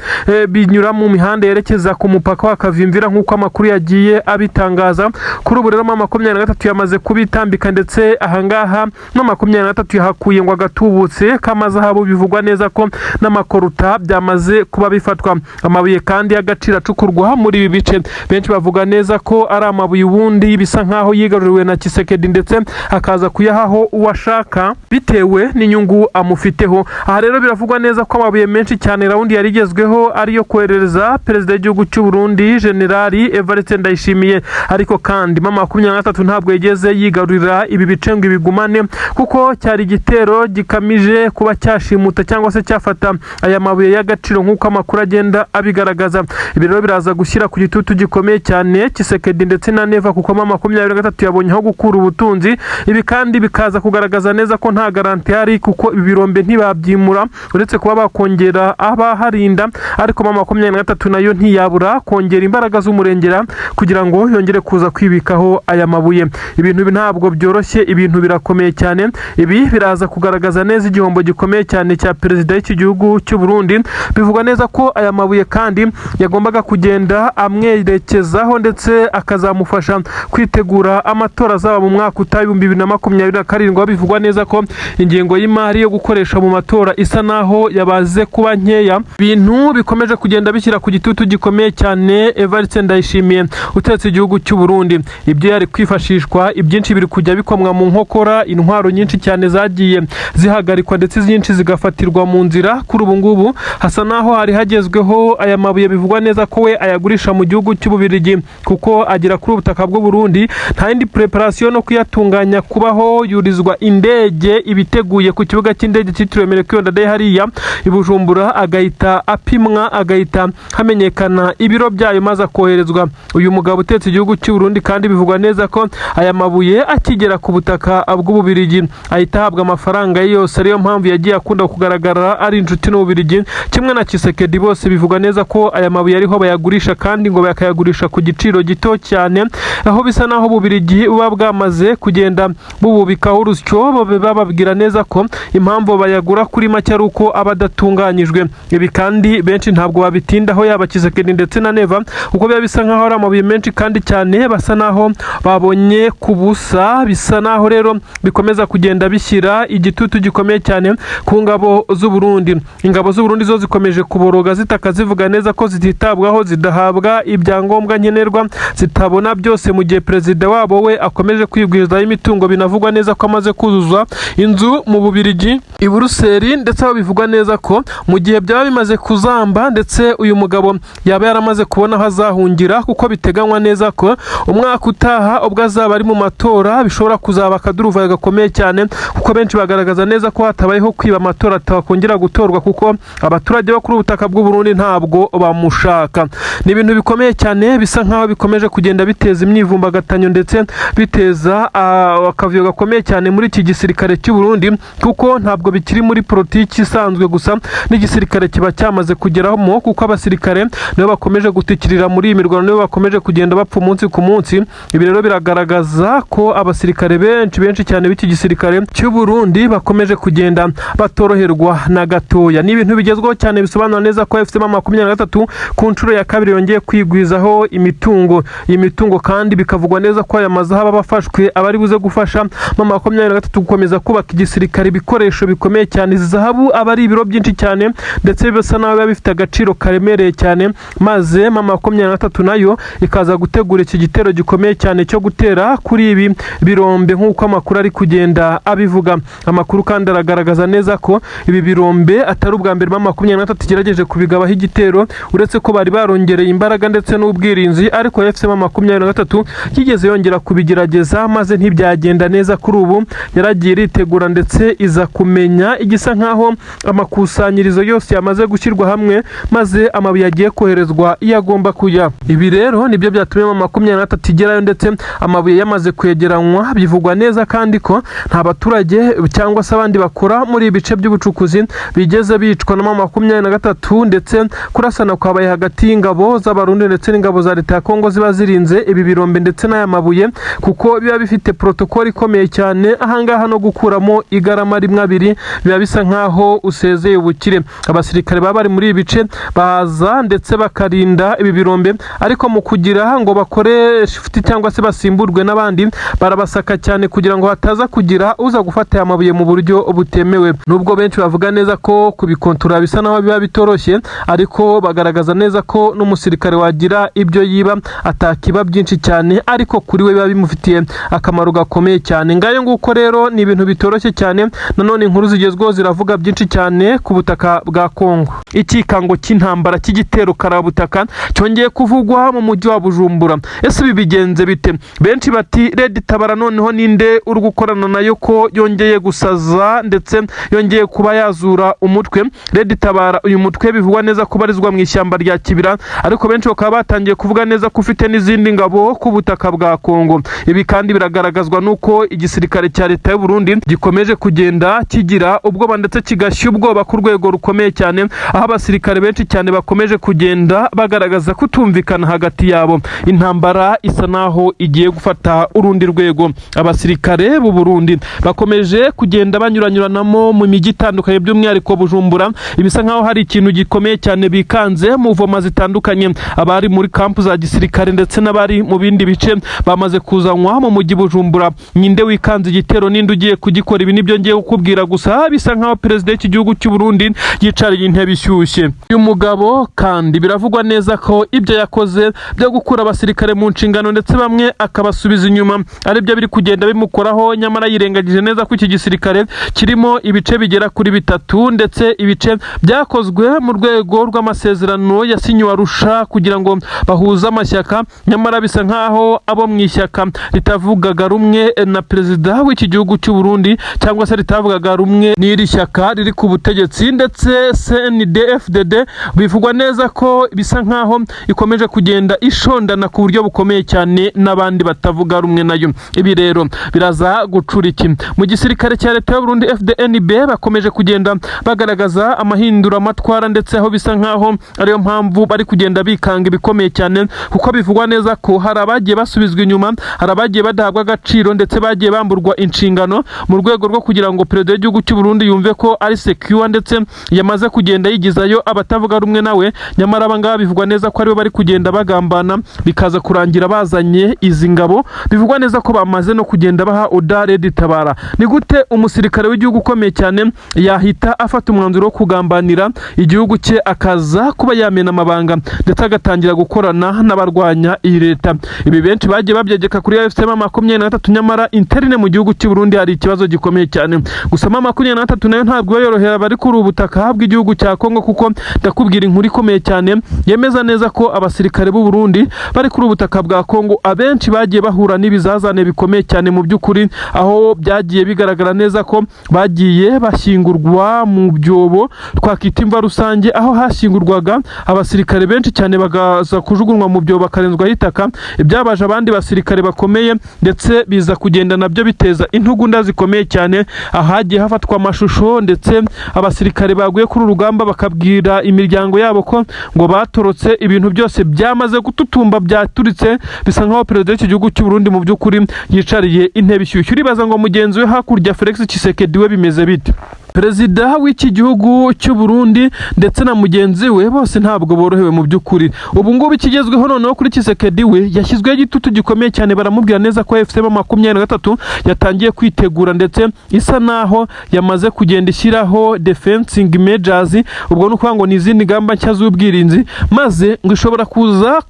binyura mu mihanda yerekeza ku mupaka wa Kavimvira nk'uko amakuru yagiye abitangaza. Kuri ubu rero 23 yamaze kubitambika, ndetse ahangaha no 23 yahakuye ngo agatubutse k'amazahabu. Bivugwa neza ko n'amakoruta byamaze kuba bifatwa. Amabuye kandi y'agaciro acukurwa muri ibi bice benshi bavuga neza ko ari amabuye ubundi bisa nkaho yigaruriwe na Tshisekedi, ndetse akaza kuyahaho uwashaka bitewe n'inyungu amufiteho. Aha rero biravugwa neza ko amabuye menshi cyane raundi yarigezweho ariyo koherereza perezida w'igihugu cy'u Burundi Generali Evariste Ndayishimiye, ariko kandi 23 ntabwo yigeze yigarurira ibi bice ngo ibigumane, kuko cyari igitero gikamije kuba cyashimuta cyangwa se cyafata aya mabuye y'agaciro nk'uko amakuru agenda abigaragaza. Ibi rero biraza gushyira ku gitutu gikomeye cyane Tshisekedi ndetse na Neva, kuko 23 yabonye aho gukura ubutunzi. Ibi kandi bikaza kugaragaza neza ko nta garanti hari, kuko ibi birombe ntibabyimura uretse kuba bakongera abaharinda, ariko 23 nayo ntiyabura kongera imbaraga z'umurengera kugira ngo yongere kuza kwibikaho aya mabuye. Ibintu ibi ntabwo byoroshye, ibintu birakomeye cyane. Ibi biraza kugaragaza neza igihombo gikomeye cyane cya perezida w'iki gihugu cy'u Burundi. Bivugwa neza ko aya mabuye kandi yagombaga kugenda amwerekezaho ndetse akazamufasha kwitegura amatora azaba mu mwaka utaha 2027. Bivugwa neza ko ingengo y'imari yo gukoresha mu matora isa naho yabaze kuba nkeya. Ibintu bikomeje kugenda bishyira ku gitutu gikomeye cyane Evariste Ndayishimiye utetse igihugu cy'u Burundi. Ibyo yari kwifashishwa ibyinshi biri kujya bikomwa mu nkokora, intwaro nyinshi cyane zagiye zihagarikwa ndetse nyinshi zigafatirwa mu nzira. Kuri ubu ngubu hasa naho hari hagezweho aya mabuye. Bivugwa neza ko we ayagurisha mu gihugu cy'Ububirigi, kuko agira kuri ubutaka bw'u Burundi nta yindi preparation no kuyatunganya kubaho. Yurizwa indege ibiteguye ku kibuga cy'indege cyitiriwe Melchior Ndadaye hariya i Bujumbura, agahita apimwa, agahita hamenyekana ibiro byayo maze akoherezwa. Uyu mugabo utetse igihugu cy'u Burundi kandi bivugwa neza ko aya mabuye akigera ku butaka bw'Ububirigi ahita ahabwa amafaranga yose. Ariyo mpamvu yagiye akunda kugaragara ari inshuti n'Ububirigi kimwe na Tshisekedi. Bose bivugwa neza ko aya mabuye ariho bayagurisha, kandi ngo bakayagurisha ku giciro gito cyane, aho bisa naho Ububirigi buba bwamaze kugenda bububikaho urusyo. Bababwira neza ko impamvu bayagura kuri make ari uko aba adatunganyijwe. Ibi kandi benshi ntabwo babitindaho, yaba Tshisekedi ndetse na Neva, kuko biba bisa nkaho ari amabuye menshi kandi cyane basa naho babonye ku busa. Bisa naho rero bikomeza kugenda bishyira igitutu gikomeye cyane ku ngabo z'u Burundi. Ingabo z'u Burundi zo zikomeje kuboroga zitaka zivuga neza ko zititabwaho, zidahabwa ibyangombwa nkenerwa, zitabona byose, mu gihe perezida wabo we akomeje kwigwizaho imitungo. Binavugwa neza ko amaze kuzuza inzu mu Bubirigi i Buruseli, ndetse bivugwa neza ko mu gihe byaba bimaze kuzamba ndetse uyu mugabo yaba yaramaze kubona aho azahungira, kuko biteganywa neza ko umwaka utaha ubwo azaba ari mu matora bishobora kuzaba akaduruvayo gakomeye cyane, kuko benshi bagaragaza neza ko hatabayeho kwiba amatora atakongera gutorwa, kuko abaturage bo kuri ubutaka bw'u Burundi ntabwo bamushaka. Ni ibintu bikomeye cyane bisa nkaho bikomeje kugenda biteza imyivumbagatanyo ndetse biteza akavuyo gakomeye cyane muri iki gisirikare cy'u Burundi, kuko ntabwo bikiri muri politiki isanzwe gusa, n'igisirikare kiba cyamaze kugeramo, kuko abasirikare nibo bakomeje gutikirira muri iyi mirwano, nibo bakomeje kugenda bapfa umunsi ku munsi. Ibi rero biragaragaza ko abasirikare benshi cyane b'iki gisirikare cy'u Burundi bakomeje kugenda batoroherwa na gatoya. Ni ibintu bigezweho cyane bisobanura neza ko FCM 23 ku nshuro ya kabiri yongeye kwigwizaho imitungo. Iyi mitungo kandi bikavugwa neza ko aya mazahaba bafashwe abari buze gufasha 23 gukomeza kubaka igisirikare ibikoresho bikomeye cyane. Izi zahabu abari ibiro byinshi cyane ndetse bisa naho biba bifite agaciro karemereye cyane, maze 23 nayo ikaza gutegura iki gitero gikomeye cyane cyo gutera kuri ibi birombe nk'uko amakuru ari kugenda abivuga. Amakuru kandi aragaragaza neza ko ibi birombe atari ubwa mbere 23 igerageje kubigabaho igitero, uretse ko bari barongereye imbaraga ndetse n'ubwirinzi, ariko FCM 23 kigeze yongera kubigerageza maze ntibyagenda neza. Kuri ubu yaragiye iritegura ndetse iza kumenya igisa nkaho amakusanyirizo yose yamaze gushyirwa hamwe, maze amabuye agiye koherezwa iyo agomba kujya. Ibi rero nibyo byatumye 23 igerayo ndetse amabuye yamaze kwegeranywa. Bivugwa neza kandi ko nta baturage cyangwa se abandi bakora muri bice by'ubucukuzi bigeze bicwa na 23 ndetse kurasana kwabaye hagati y'ingabo z'abarundi ndetse n'ingabo za leta ya Kongo ziba zirinze ibi birombe ndetse n'aya mabuye kuko biba bifite protokoli ikomeye cyane ahangaha no gukuramo igarama rimwe abiri biba bisa nkaho usezeye ubukire. Abasirikare baba bari muri ibice baza ndetse bakarinda ibi birombe ariko mu kugira ngo bakore shift cyangwa se basimburwe n'abandi barabasaka cyane kugira ngo hataza kugira uza gufata aya mabuye mu buryo butemewe. Nubwo benshi bavuga neza ko kubikontorora bisa naho biba bitoroshye ariko bagaragaza neza ko n'umusirikare wagira ibyo yiba atakiba byinshi cyane ariko kuri we biba bimufitiye akamaro gakomeye cyane. Ngayo nguko rero ni ibintu bitoroshye cyane. Nanone inkuru zigezweho ziravuga byinshi cyane ku butaka bwa Kongo. Ikikango cy'intambara cy'igitero karabutaka cyongeye kuvugwa mu mujyi wa Bujumbura. Ese ibi bigenze bite? Benshi bati Red Tabara noneho ninde uri gukorana nayo ko yongeye gusaza ndetse yongeye kuba yazura umutwe. Red Tabara uyu mutwe bivugwa neza kubarizwa mu ishyamba rya Kibira ariko benshi bakaba batangiye kuvuga neza ko ufite n'izindi ngabo ku butaka bwa Kongo. Ibi kandi biragaragazwa nuko igisirikare cya leta y'u Burundi gikomeje kugenda kigira ubwoba ndetse kigashya ubwoba ku rwego rukomeye cyane aho abasirikare benshi cyane bakomeje kugenda bagaragaza kutumvikana hagati yabo. Intambara isa naho igiye gufata urundi rwego. Abasirikare b'u Burundi bakomeje kugenda banyuranyuranamo mu mijyi itandukanye by'umwihariko Bujumbura. Ibisa nkaho hari ikintu gikomeye cyane bikanze mu voma zitandukanye. Abari muri kampu za gisirikare ndetse n'abari mu bindi bice bamaze kuzanwa mu mujyi Bujumbura. Ninde wikanze igitero ninde ugiye kugikora? Ibi nibyo ngiye kukubwira gusa bisa nkaho perezida w'igihugu cy'u Burundi yicariye intebe ishyushye. Uyu mugabo kandi biravugwa neza ko ibyo yakoze byo gukura abasirikare mu nshingano ndetse bamwe akabasubiza inyuma ari byo biri kugenda bimukoraho, nyamara yirengagije neza ko iki gisirikare kirimo ibice bigera kuri 3 ndetse ibice byakozwe mu rwego rw'amasezerano yasinywe Arusha kugira ngo bahuze amashyaka, nyamara bisa nkaho abo mu ishyaka ritavugaga rumwe na perezida w'iki gihugu cy'u Burundi cyangwa se ritavugaga rumwe n'iri shyaka riri ku butegetsi ndetse CNDD-FDD bivugwa neza ko bisa nkaho ikomeje kugenda ishondana ku buryo bukomeye cyane n'abandi batavuga rumwe nayo. Ibi rero biraza gucura iki? Mu gisirikare cya leta y'u Burundi FDNB bakomeje kugenda bagaragaza amahindura amatwara ndetse aho bisa nkaho ariyo mpamvu bari kugenda bikanga ibikomeye cyane kuko bivugwa neza ko hari abagiye basubizwa inyuma, hari abagiye badahabwa agaciro ndetse bagiye bamburwa inshingano mu rwego rwo kugira ngo perezida w'igihugu cy'u Burundi yumve ko ari secure ndetse yamaze kugenda yigizayo abatavuga rumwe nawe, nyamara abangaba bivugwa neza ko aribo bari kugenda bagambana bikaza kurangira bazanye izi ngabo. Bivugwa neza ko bamaze no kugenda baha oda Red Tabara. Ni gute umusirikare w'igihugu ukomeye cyane yahita afata umwanzuro wo kugambanira igihugu cye akaza kuba yamena amabanga ndetse agatangira gukorana n'abarwanya iyi leta? Ibi benshi bagiye babyegeka kuri AFC 23, nyamara interne mu gihugu cy'u Burundi hari ikibazo gikomeye cyane. Gusa 23 nayo ntabwo yorohera bari kuri ubutaka bw'igihugu cya Kongo kuko ndakubwira inkuru ikomeye cyane yemeza neza ko abasirikare b'u Burundi bari kuri ubutaka bwa Kongo abenshi bagiye bahura n'ibizazane bikomeye cyane mu by'ukuri, aho byagiye bigaragara neza ko bagiye bashyingurwa mu byobo twakita imva rusange, aho hashyingurwaga abasirikare benshi cyane bagaza kujugunywa mu byobo bakarenzwaho itaka. Ibyabaje abandi basirikare bakomeye ndetse biza kugenda nabyo biteza intugunda zikomeye cyane, ahagiye hafatwa amashusho ndetse abasirikare baguye kuri urugamba bakabwira imiryango yabo ko ngo batorotse. Ibintu byose byamaze gututumba byaturitse, bisa nkaho perezida w'iki gihugu cy'u Burundi mu by'ukuri yicariye intebe ishyushye. Uribaza ngo mugenzi we hakurya Felix Tshisekedi we bimeze bite? Perezida w'iki gihugu cy'u Burundi ndetse na mugenzi we bose ntabwo borohewe mu by'ukuri. Ubu ngubu ikigezweho noneho kuri Tshisekedi we yashyizweho igitutu gikomeye cyane, baramubwira neza ko AFC 23 yatangiye kwitegura ndetse isa naho yamaze kugenda ishyiraho defensing measures. Ubwo no kuvuga ngo ni izindi ngamba nshya z'ubwirinzi, maze ngo ishobora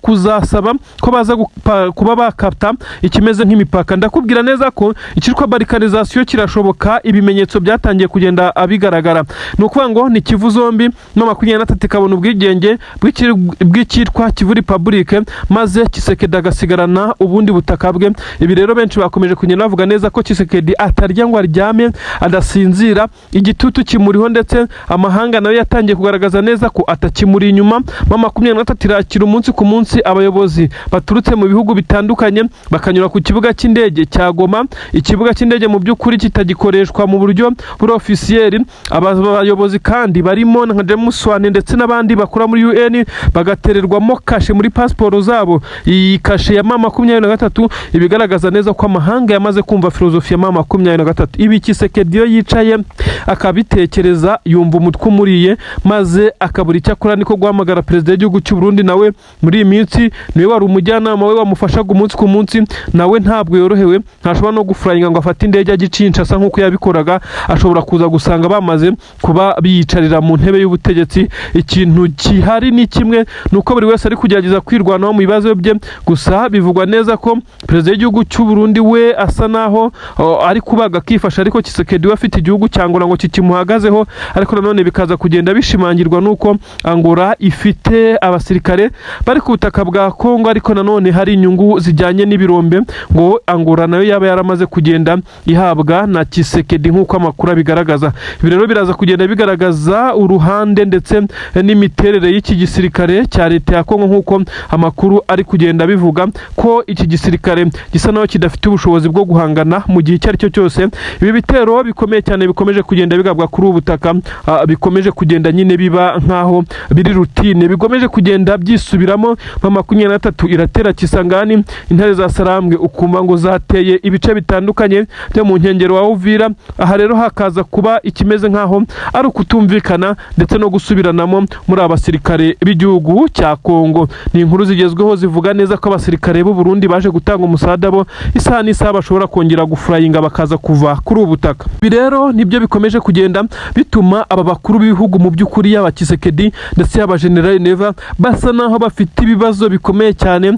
kuzasaba ko baza kuba bakapta ikimeze nk'imipaka. Ndakubwira neza ko ikirwa barikarization kirashoboka, ibimenyetso byatangiye kugenda abigaragara. Nukuvuga ngo ni Kivu zombi no 23 kabona ubwigenge bw'ikitwa Kivu Republic, maze Tshisekedi agasigarana ubundi butaka bwe. Ibi rero benshi bakomeje kugenda bavuga neza ko Tshisekedi atarya ngo aryame adasinzira, igitutu kimuriho ndetse amahanga nayo yatangiye kugaragaza neza ko atakimuri inyuma. 23 irakira umunsi ku munsi abayobozi baturutse mu bihugu bitandukanye bakanyura ku kibuga cy'indege cya Goma. Ikibuga cy'indege mu by'ukuri kitagikoreshwa mu buryo buri officiel Israel. Abayobozi kandi barimo nka James Wan ndetse n'abandi bakora muri UN bagatererwamo kashe muri passport zabo. Iyi kashe ya M23 ibigaragaza neza ko amahanga yamaze kumva filozofi ya M23. Ibi Tshisekedi yo yicaye akabitekereza yumva umutwe umuriye maze akabura icyo akora, niko guhamagara perezida w'igihugu cy'u Burundi nawe muri iyi minsi niwe wari umujyanama we wamufashaga umunsi ku munsi, nawe ntabwo yorohewe, ntashobora no gufurayinga ngo afate indege agicinca asa nk'uko yabikoraga. Ashobora kuza gusanga bamaze kuba biyicarira mu ntebe y'ubutegetsi. Ikintu gihari ni kimwe, nuko buri wese ari kugerageza kwirwanaho mu bibazo bye. Gusa bivugwa neza ko perezida w'igihugu cy'u Burundi we asa naho ari kubaga akifasha, ariko Tshisekedi we afite igihugu cyangwa ngo kikimuhagazeho. Ariko nanone bikaza kugenda bishimangirwa nuko Angola ifite abasirikare bari ku butaka bwa Kongo, ariko nanone hari inyungu zijyanye n'ibirombe ngo Angola nayo yaba yaramaze kugenda ihabwa na Tshisekedi nk'uko amakuru abigaragaza. Ibi rero biraza kugenda bigaragaza uruhande ndetse n'imiterere y'iki gisirikare cya leta ya Kongo, nk'uko amakuru ari kugenda bivuga ko iki gisirikare gisa naho kidafite ubushobozi bwo guhangana mu gihe icyo ari cyo cyose. Ibi bitero bikomeye cyane bikomeje kugenda bigabwa kuri ubu butaka, bikomeje kugenda nyine biba nkaho biri rutine, bigomeje kugenda byisubiramo. M23 iratera Kisangani, intare za Sarambwe ukumva ngo zateye ibice bitandukanye byo mu nkengero wa Uvira. Aha rero hakaza kuba ikimeze nkaho ari ukutumvikana ndetse no gusubiranamo muri abasirikare b'igihugu cya Kongo. Ni inkuru zigezweho zivuga neza ko abasirikare b'u Burundi baje gutanga umusada bo isaha n'isaha bashobora kongera gufurayinga bakaza kuva kuri ubu butaka. Ibi rero nibyo bikomeje kugenda bituma aba bakuru b'ibihugu mu by'ukuri yaba Tshisekedi ndetse yaba General Neva basa naho bafite ibibazo bikomeye cyane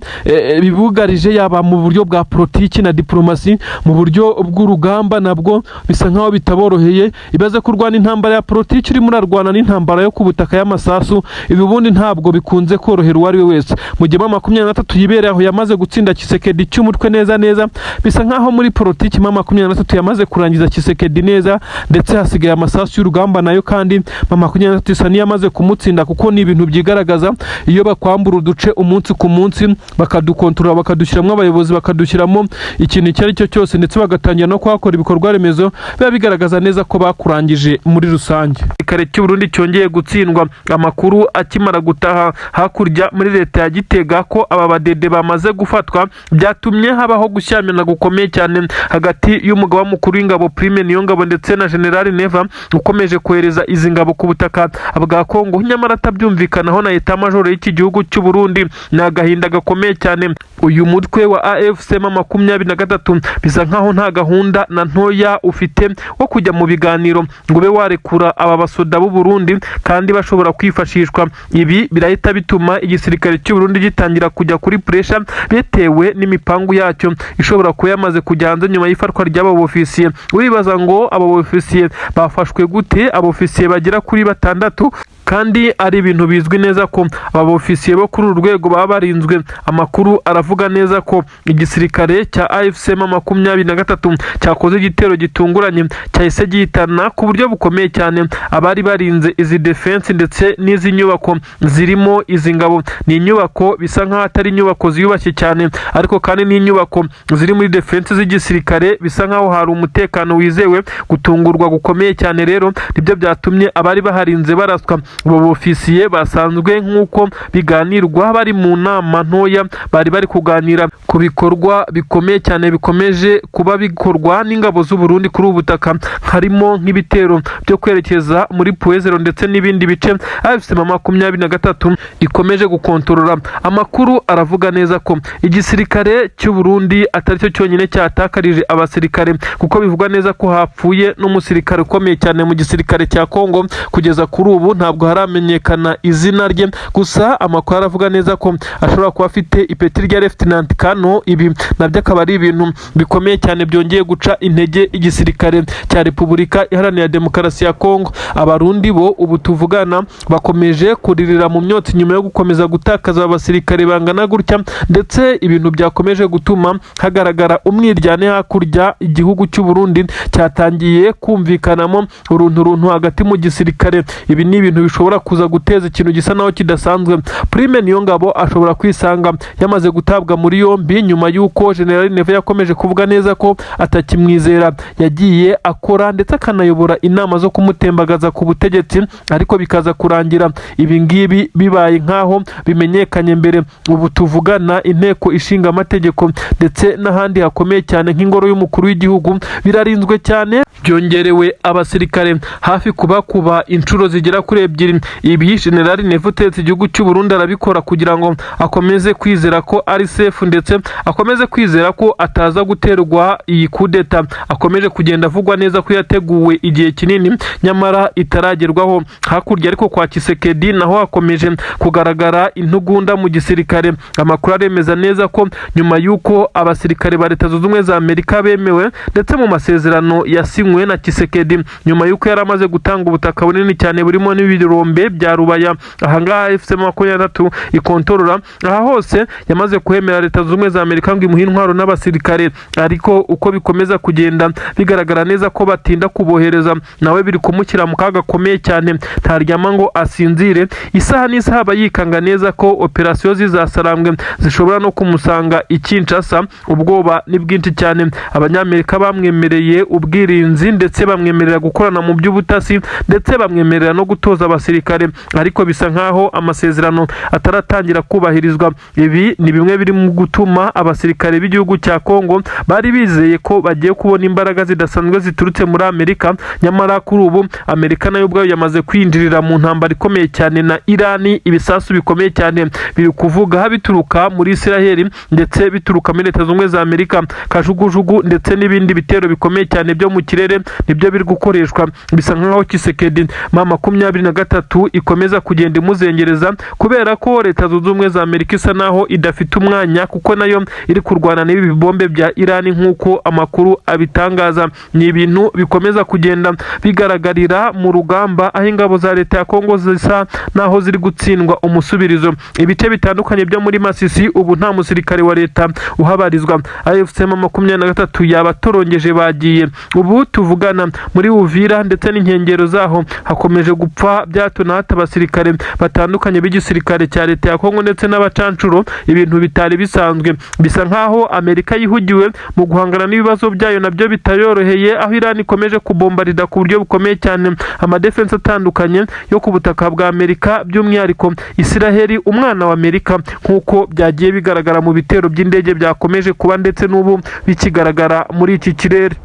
bibugarije, yaba mu buryo bwa politiki na diplomasi, mu buryo bw'urugamba nabwo bisa nkaho bitaboroheye. Ibaze kurwana intambara ya politiki uri murarwana n'intambara yo ku butaka y'amasasu, ibi ubundi ntabwo bikunze korohera uwari we wese. Mu gihe M23 yibereye aho yamaze gutsinda Tshisekedi cy'umutwe neza neza, bisa nkaho muri politiki M23 yamaze kurangiza Tshisekedi neza, ndetse hasigaye amasasu y'urugamba nayo kandi M23 isa niyamaze kumutsinda, kuko ni ibintu byigaragaza iyo bakwambura uduce umunsi ku munsi bakadukontorora bakadushyiramo abayobozi bakadushyiramo ikintu icyo ari cyo cyose, ndetse bagatangira no kuhakora ibikorwa remezo, biba bigaragaza neza ko bakurangije muri rusange. Igisirikare cy'u Burundi cyongeye gutsindwa. Amakuru akimara gutaha hakurya muri leta ya Gitega ko aba badede bamaze gufatwa, byatumye habaho gushyamirana gukomeye cyane hagati y'umugaba mukuru w'ingabo Prime Niyongabo ndetse na General Neva ukomeje kohereza izi ngabo ku butaka bwa Kongo, nyamara atabyumvikanaho na leta majoro y'iki gihugu cy'u Burundi. Ni agahinda gakomeye cyane. Uyu mutwe wa AFC M23 bisa nkaho nta gahunda na ntoya ufite wo kujya mu biganiro ngo be warekura aba basoda b'u Burundi kandi bashobora kwifashishwa. Ibi birahita bituma igisirikare cy'u Burundi gitangira kujya kuri pressure bitewe n'imipangu yacyo ishobora kuba yamaze kujya hanze nyuma y'ifatwa ry'aba ofisiye. Uribaza ngo aba ofisiye bafashwe gute? Aba ofisiye bagera kuri 6 kandi ari ibintu bizwi neza ko aba ofisiye bo kuri urwego baba barinzwe. Amakuru aravuga neza ko igisirikare cya AFC M23 cyakoze igitero gitunguranye cyahise gihitana ku buryo bukomeye cyane abari barinze izi defense ndetse n'izi nyubako zirimo izi ngabo. Ni inyubako bisa nkaho atari inyubako ziyubashye cyane, ariko kandi ni inyubako ziri muri defense z'igisirikare, bisa nkaho hari umutekano wizewe. Gutungurwa gukomeye cyane rero nibyo byatumye abari baharinze baraswa. Abo ofisiye basanzwe nk'uko biganirwa bari mu nama ntoya, bari kuganira ku bikorwa bikomeye cyane bikomeje kuba bikorwa n'ingabo z'u Burundi kuri ubu butaka, harimo nk'ibitero byo kwerekeza muri Puezero ndetse n'ibindi bice AFC M23 ikomeje gukontorora. Amakuru aravuga neza ko igisirikare cy'u Burundi atari cyo cyonyine cyatakarije abasirikare, kuko bivugwa neza ko hapfuye n'umusirikare ukomeye cyane mu gisirikare cya Kongo. Kugeza kuri ubu ntabwo haramenyekana izina rye, gusa amakuru aravuga neza ko ashobora kuba afite ipeti rya Lieutenant Kano. Ibi nabyo akaba ari ibintu bikomeye cyane byongeye guca intege igisirikare cya Repubulika Iharanira Demokarasi ya Kongo. Abarundi bo ubu tuvugana bakomeje kuririra mu myotsi nyuma yo gukomeza gutakaza abasirikare bangana gutya, ndetse ibintu byakomeje gutuma hagaragara umwiryane hakurya. Igihugu cy'u Burundi cyatangiye kumvikanamo uruntu hagati mu gisirikare. Ibi ni ibintu bishobora kuza guteza ikintu gisa naho kidasanzwe. Prime Niyongabo ashobora kwisanga yamaze gutabwa muri yombi nyuma y'uko General Neve yakomeje kuvuga neza ko atakimwizera, yagiye akora ndetse akanayobora inama zo kumutembagaza ku butegetsi, ariko bikaza kurangira ibi ngibi bibaye nkaho bimenyekanye mbere. Ubu tuvugana inteko ishinga amategeko ndetse n'ahandi hakomeye cyane nk'ingoro y'umukuru w'igihugu birarinzwe cyane, byongerewe abasirikare hafi kuba inshuro zigera kuri 2. Ibi General Neve utegetse igihugu cy'u Burundi arabikora kugira ngo akomeze kwizera ko ari safe ndetse akomeze kwizera ko ataza guterwa iyi kudeta. Akomeje kugenda avugwa neza ko yateguwe igihe kinini nyamara itaragerwaho. Hakurya ariko kwa Kisekedi naho hakomeje kugaragara intugunda mu gisirikare. Amakuru aremeza neza ko nyuma y'uko abasirikare ba Leta Zunze Ubumwe za Amerika bemewe ndetse mu masezerano yasinywe na Kisekedi, nyuma y'uko yari amaze gutanga ubutaka bunini cyane burimo n'ibirombe bya Rubaya, ahangaha FC23 ikontorora, aha hose yamaze kuhemera Leta Zunze Ubumwe za Amerika ngo imuhe intwaro n'abasirikare. Ariko uko bikomeza kugenda bigaragara neza ko batinda kubohereza, nawe biri kumushyira mu kaga gakomeye cyane, ntaryama ngo asinzire. Isaha n'isaha bayikanga neza ko operasiyo zizasarambwe zishobora no kumusanga i Kinshasa. Ubwoba ni bwinshi cyane. Abanyamerika bamwemereye ubwirinzi ndetse bamwemerera gukorana mu by'ubutasi ndetse bamwemerera no gutoza abasirikare, ariko bisa nkaho amasezerano ataratangira kubahirizwa. Ibi ni bimwe biri mu gutuma abasirikare b'igihugu cya Kongo bari bizeye ko bagiye kubona imbaraga zidasanzwe ziturutse muri Amerika, nyamara kuri ubu Amerika nayo ubwayo yamaze kwinjirira mu ntambara ikomeye cyane na Irani. Ibisasu bikomeye cyane biri kuvuga bituruka muri Israel ndetse bituruka muri Leta Zunze Ubumwe za Amerika, kajugujugu ndetse n'ibindi bitero bikomeye cyane byo mu kirere nibyo biri gukoreshwa. Bisa nkaho Kisekedi M23 ikomeza kugenda imuzengereza kubera ko Leta Zunze Ubumwe za Amerika isa naho idafite umwanya, kuko nayo iri kurwana n'ibi bibombe bya Irani nk'uko amakuru abitangaza. Ni ibintu bikomeza kugenda bigaragarira mu rugamba, aho ingabo za Leta ya Kongo zisa naho ziri gutsindwa umusubirizo. Ibice bitandukanye byo muri Masisi ubu nta musirikare wa leta uhabarizwa. AFC M23 yabatorongeje bagiye. Ubu tuvugana muri Uvira ndetse n'inkengero zaho hakomeje gupfa byato na hata abasirikare batandukanye b'igisirikare cya Leta ya Kongo ndetse n'abacancuro. Ibintu bitari bisanzwe, bisa nkaho Amerika yihugiwe mu guhangana n'ibibazo byayo nabyo bitayoroheye, aho Irani ikomeje kubombarida ku buryo bukomeye cyane amadefense atandukanye yo ku butaka bwa Amerika, by'umwihariko Israel umwana wa Amerika, nk'uko byagiye bigaragara mu bitero by'indege byakomeje kuba ndetse n'ubu bikigaragara muri iki kirere.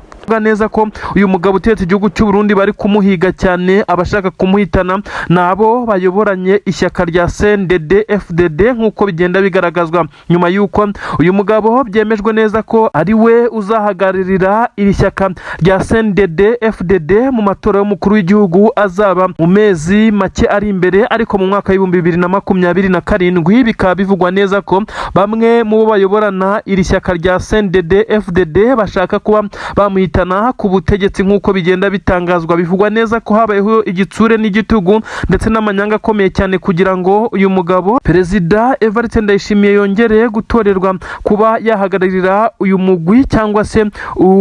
Neza ko uyu mugabo utegetse igihugu cy'u Burundi bari kumuhiga cyane, abashaka kumuhitana nabo bayoboranye ishyaka rya CNDD-FDD nk'uko bigenda bigaragazwa, nyuma y'uko uyu mugabo byemejwe neza ko ari we uzahagararira iri shyaka rya CNDD-FDD mu matora y'umukuru w'igihugu azaba mu mezi make ari imbere, ariko mu mwaka w'ibihumbi 2027. Bikaba bivugwa neza ko bamwe mu bo bayoborana iri shyaka rya CNDD-FDD bashaka kuba bamuhitana ku butegetsi nk'uko bigenda bitangazwa. Bivugwa neza ko habayeho igitsure n'igitugu ndetse n'amanyanga akomeye cyane kugira ngo uyu mugabo Perezida Evariste Ndayishimiye yongereye gutorerwa kuba yahagararira uyu mugwi cyangwa se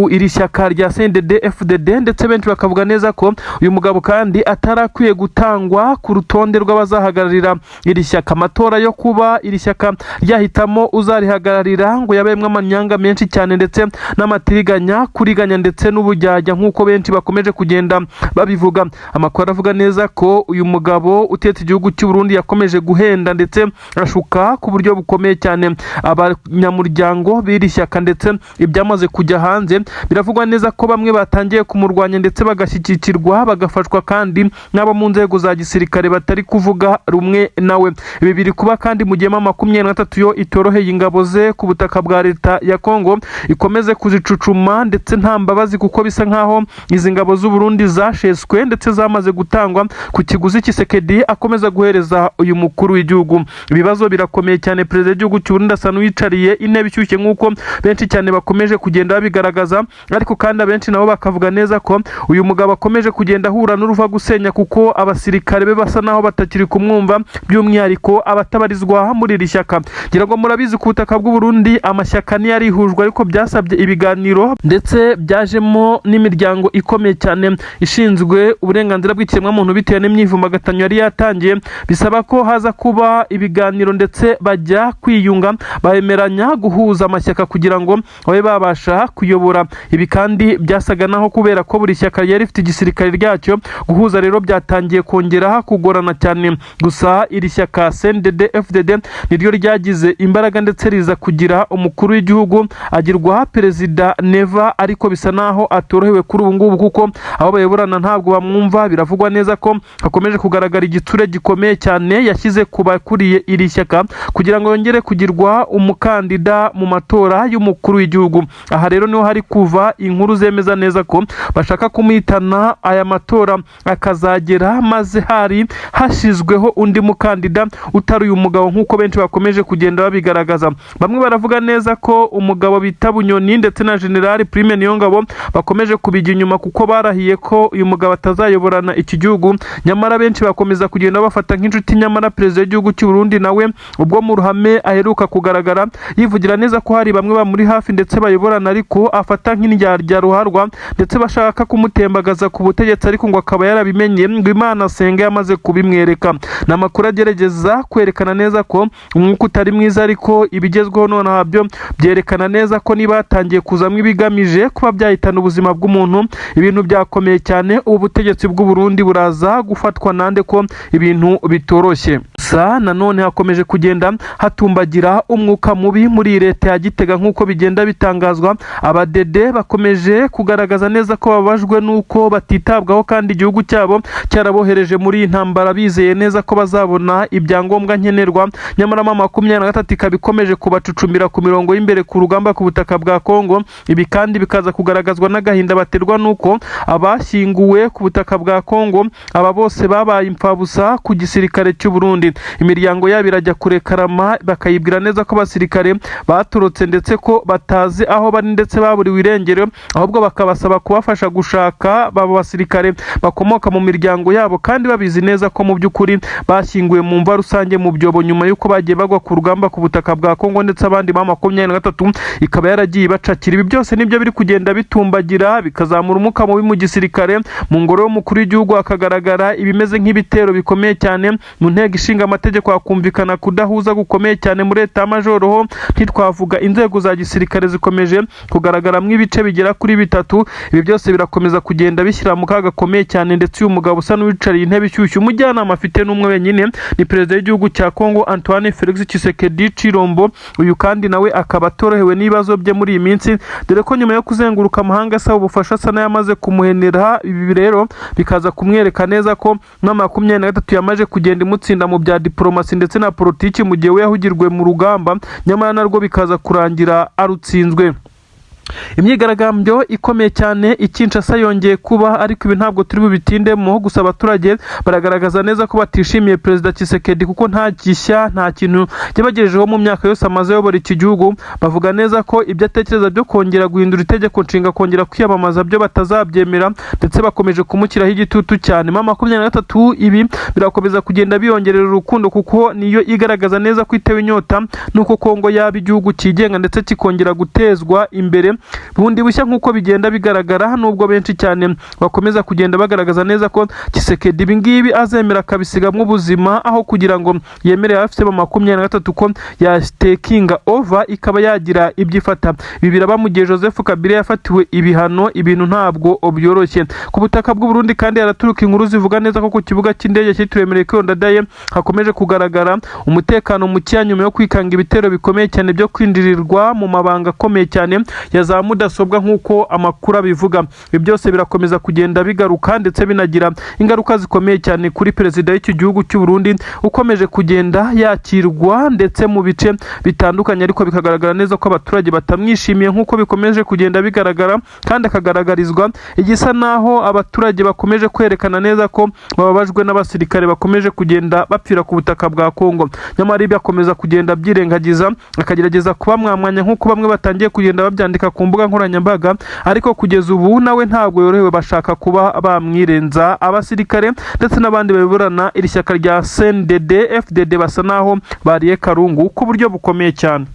iri shyaka rya CNDD-FDD, ndetse benshi bakavuga neza ko uyu mugabo kandi atarakwiye gutangwa ku rutonde rw'abazahagararira iri shyaka. Amatora yo kuba iri shyaka ryahitamo uzarihagararira ngo yabayemo amanyanga menshi cyane ndetse n'amatiriganya kuriganya ndetse n'ubujyajya nk'uko benshi bakomeje kugenda babivuga. Amakuru avuga neza ko uyu mugabo utegetse igihugu cy'u Burundi yakomeje guhenda ndetse ashuka ku buryo bukomeye cyane abanyamuryango b'iri shyaka, ndetse ibyamaze kujya hanze biravugwa neza ko bamwe batangiye kumurwanya ndetse bagashyikirwa bagafashwa kandi n'abo mu nzego za gisirikare batari kuvuga rumwe nawe. Ibi biri kuba kandi mu gihe M23 yo itoroheye ingabo ze ku butaka bwa Leta ya Kongo ikomeze kuzicucuma ndetse nta mbabazi, kuko bisa nkaho izi ngabo z'u Burundi zasheswe ndetse zamaze gutangwa ku kiguzi Kisekedi akomeza guhereza uyu mukuru w'igihugu. Ibibazo birakomeye cyane. Perezida w'igihugu cy'u Burundi asa n'uwicariye intebe ishyushye nk'uko benshi cyane bakomeje kugenda babigaragaza, ariko kandi abenshi nabo bakavuga neza ko uyu mugabo akomeje kugenda ahura n'uruva gusenya, kuko abasirikare be basa naho batakiri kumwumva, by'umwihariko abatabarizwa muri iri shyaka. Ngira ngo murabizi ku butaka bw'u Burundi amashyaka ni yarihujwe, ariko byasabye ibiganiro ndetse byajemo n'imiryango ikomeye cyane ishinzwe uburenganzira bw'ikiremwamuntu bitewe n'imyivumbagatanyo yari yatangiye, bisaba ko haza kuba ibiganiro ndetse bajya kwiyunga bayemeranya guhuza amashyaka kugira ngo babe babasha kuyobora. Ibi kandi byasaga naho kubera ko buri shyaka yari rifite igisirikare ryacyo, guhuza rero byatangiye kongera kugorana cyane. Gusa iri shyaka CNDD FDD niryo ryagize imbaraga ndetse riza kugira umukuru w'igihugu agirwa perezida Neva, ariko bisa naho atorohewe kuri ubu ngubu kuko abo bayoborana ntabwo bamwumva. Biravugwa neza ko hakomeje kugaragara igiture gikomeye cyane yashyize ku bakuriye iri shyaka kugira ngo yongere kugirwa umukandida mu matora y'umukuru w'igihugu. Aha rero niho hari kuva inkuru zemeza neza ko bashaka kumuhitana aya matora akazagera, maze hari hashyizweho undi mukandida utari uyu mugabo nk'uko benshi bakomeje kugenda babigaragaza. Bamwe baravuga neza ko umugabo bita Bunyoni ndetse na General Prime Niyongabo bakomeje kubijya inyuma kuko barahiye ko uyu mugabo atazayoborana iki gihugu, nyamara benshi bakomeza kugenda bafata nk'inshuti. Nyamara perezida w'igihugu cy'u Burundi nawe ubwo mu ruhame aheruka kugaragara yivugira neza ko hari bamwe bamuri hafi ndetse bayoborana, ariko afata nk'indyarya ruharwa ndetse bashaka kumutembagaza ku butegetsi, ariko ngo akaba yarabimenye ngo Imana asenga yamaze kubimwereka. Ni amakuru agerageza kwerekana neza ko umwuka utari mwiza, ariko ibigezweho nonaha byo byerekana neza ko niba hatangiye kuzamwo ibigamije kuba byahitana ubuzima bw'umuntu, ibintu byakomeye cyane. Ubu butegetsi bw'u Burundi buraza gufatwa nande ko ibintu bitoroshye. Gusa nanone hakomeje kugenda hatumbagira umwuka mubi muri leta ya Gitega nk'uko bigenda bitangazwa. Abadede bakomeje kugaragaza neza ko babajwe n'uko batitabwaho kandi igihugu cyabo cyarabohereje muri iyi ntambara bizeye neza ko bazabona ibyangombwa nkenerwa, nyamara mama 23 ikabikomeje kubacucumbira ku mirongo y'imbere ku rugamba ku butaka bwa Kongo. Ibi kandi bikaza kugaragazwa n'agahinda baterwa n'uko abashyinguwe ku butaka bwa Kongo aba bose babaye impfabusa ku gisirikare cy'u Burundi. Imiryango yabo irajya kurekarama bakayibwira neza ko abasirikare baturutse ndetse ko batazi aho bari ndetse baburiwe irengero, ahubwo bakabasaba kubafasha gushaka babo basirikare bakomoka mu miryango yabo, kandi babizi neza ko mu by'ukuri bashyinguwe mu mva rusange mu byobo nyuma y'uko bagiye bagwa ku rugamba ku butaka bwa Kongo, ndetse abandi ba 23 ikaba yaragiye bacakira. Ibi byose nibyo biri kugenda bitumbagira bikazamura umuka mubi mu gisirikare. Mu ngoro y'umukuru w'igihugu akagaragara ibimeze nk'ibitero bikomeye cyane. Mu ntego ishinga amategeko hakumvikana kudahuza gukomeye cyane muri leta majoro ho ntitwavuga. Inzego za gisirikare zikomeje kugaragaramo ibice bigera kuri 3. Ibi byose birakomeza kugenda bishyira mu kaga gakomeye cyane, ndetse uyu mugabo usa n'uwicariye intebe ishyushye umujyanama afite n'umwe wenyine ni perezida w'igihugu cya Kongo Antoine Felix Tshisekedi Chilombo. Uyu kandi nawe akaba atorohewe n'ibibazo bye muri iyi minsi, dore ko nyuma yo kuzenguruka amahanga asaba ubufasha asa n'ayamaze kumuhenera. Ibi rero bikaza kumwereka neza ko mama 23 yamaje kugenda imutsinda mu bya diplomasi ndetse na politiki mu gihe we yahugirwe mu rugamba, nyamara narwo bikaza kurangira arutsinzwe. Imyigaragambyo ikomeye cyane Kinshasa yongeye kuba, ariko ibi ntabwo turi bubitindemo. Gusa abaturage baragaragaza neza ko batishimiye perezida Tshisekedi kuko nta gishya nta kintu yabagejejeho mu myaka yose amaze ayobora iki gihugu. Bavuga neza ko ibyo atekereza byo kongera guhindura itegeko nshinga kongera kwiyamamaza byo batazabyemera, ndetse bakomeje kumukiraho igitutu cyane. mama 23 ibi birakomeza kugenda biyongerera urukundo kuko niyo igaragaza neza ko itewe inyota nuko Kongo yaba igihugu kigenga ndetse kikongera gutezwa imbere bundi bushya nk'uko bigenda bigaragara. Nubwo benshi cyane bakomeza kugenda bagaragaza neza ko Tshisekedi ibingibi azemera akabisigamwe ubuzima, aho kugira ngo yemere afite mama 23 ko yastekinga over ikaba yagira ibyifata. Ibi biraba mu gihe Joseph Kabila yafatiwe ibihano. Ibintu ntabwo byoroshye ku butaka bw'u Burundi, kandi yaraturuka inkuru zivuga neza ko ku kibuga cy'indege cyitiriwe Melchior Ndadaye hakomeje kugaragara umutekano muke nyuma yo kwikanga ibitero bikomeye cyane byo kwinjirirwa mu mabanga akomeye cyane ya za mudasobwa nk'uko amakuru abivuga. Ibi byose birakomeza kugenda bigaruka ndetse binagira ingaruka zikomeye cyane kuri perezida w'iki gihugu cy'u Burundi ukomeje kugenda yakirwa ndetse mu bice bitandukanye, ariko bikagaragara neza ko abaturage batamwishimiye nk'uko bikomeje kugenda bigaragara, kandi akagaragarizwa igisa naho abaturage bakomeje kwerekana neza ko bababajwe n'abasirikare bakomeje kugenda bapfira ku butaka bwa Kongo. Nyamara ibi akomeza kugenda byirengagiza akagerageza kuba mwamwanya nk'uko bamwe batangiye kugenda babyandika ku mbuga nkoranyambaga, ariko kugeza ubu nawe ntabwo yorohewe. Bashaka kuba bamwirenza abasirikare ndetse n'abandi bayoborana iri shyaka rya CNDD FDD basa naho bariye karungu ku buryo bukomeye cyane.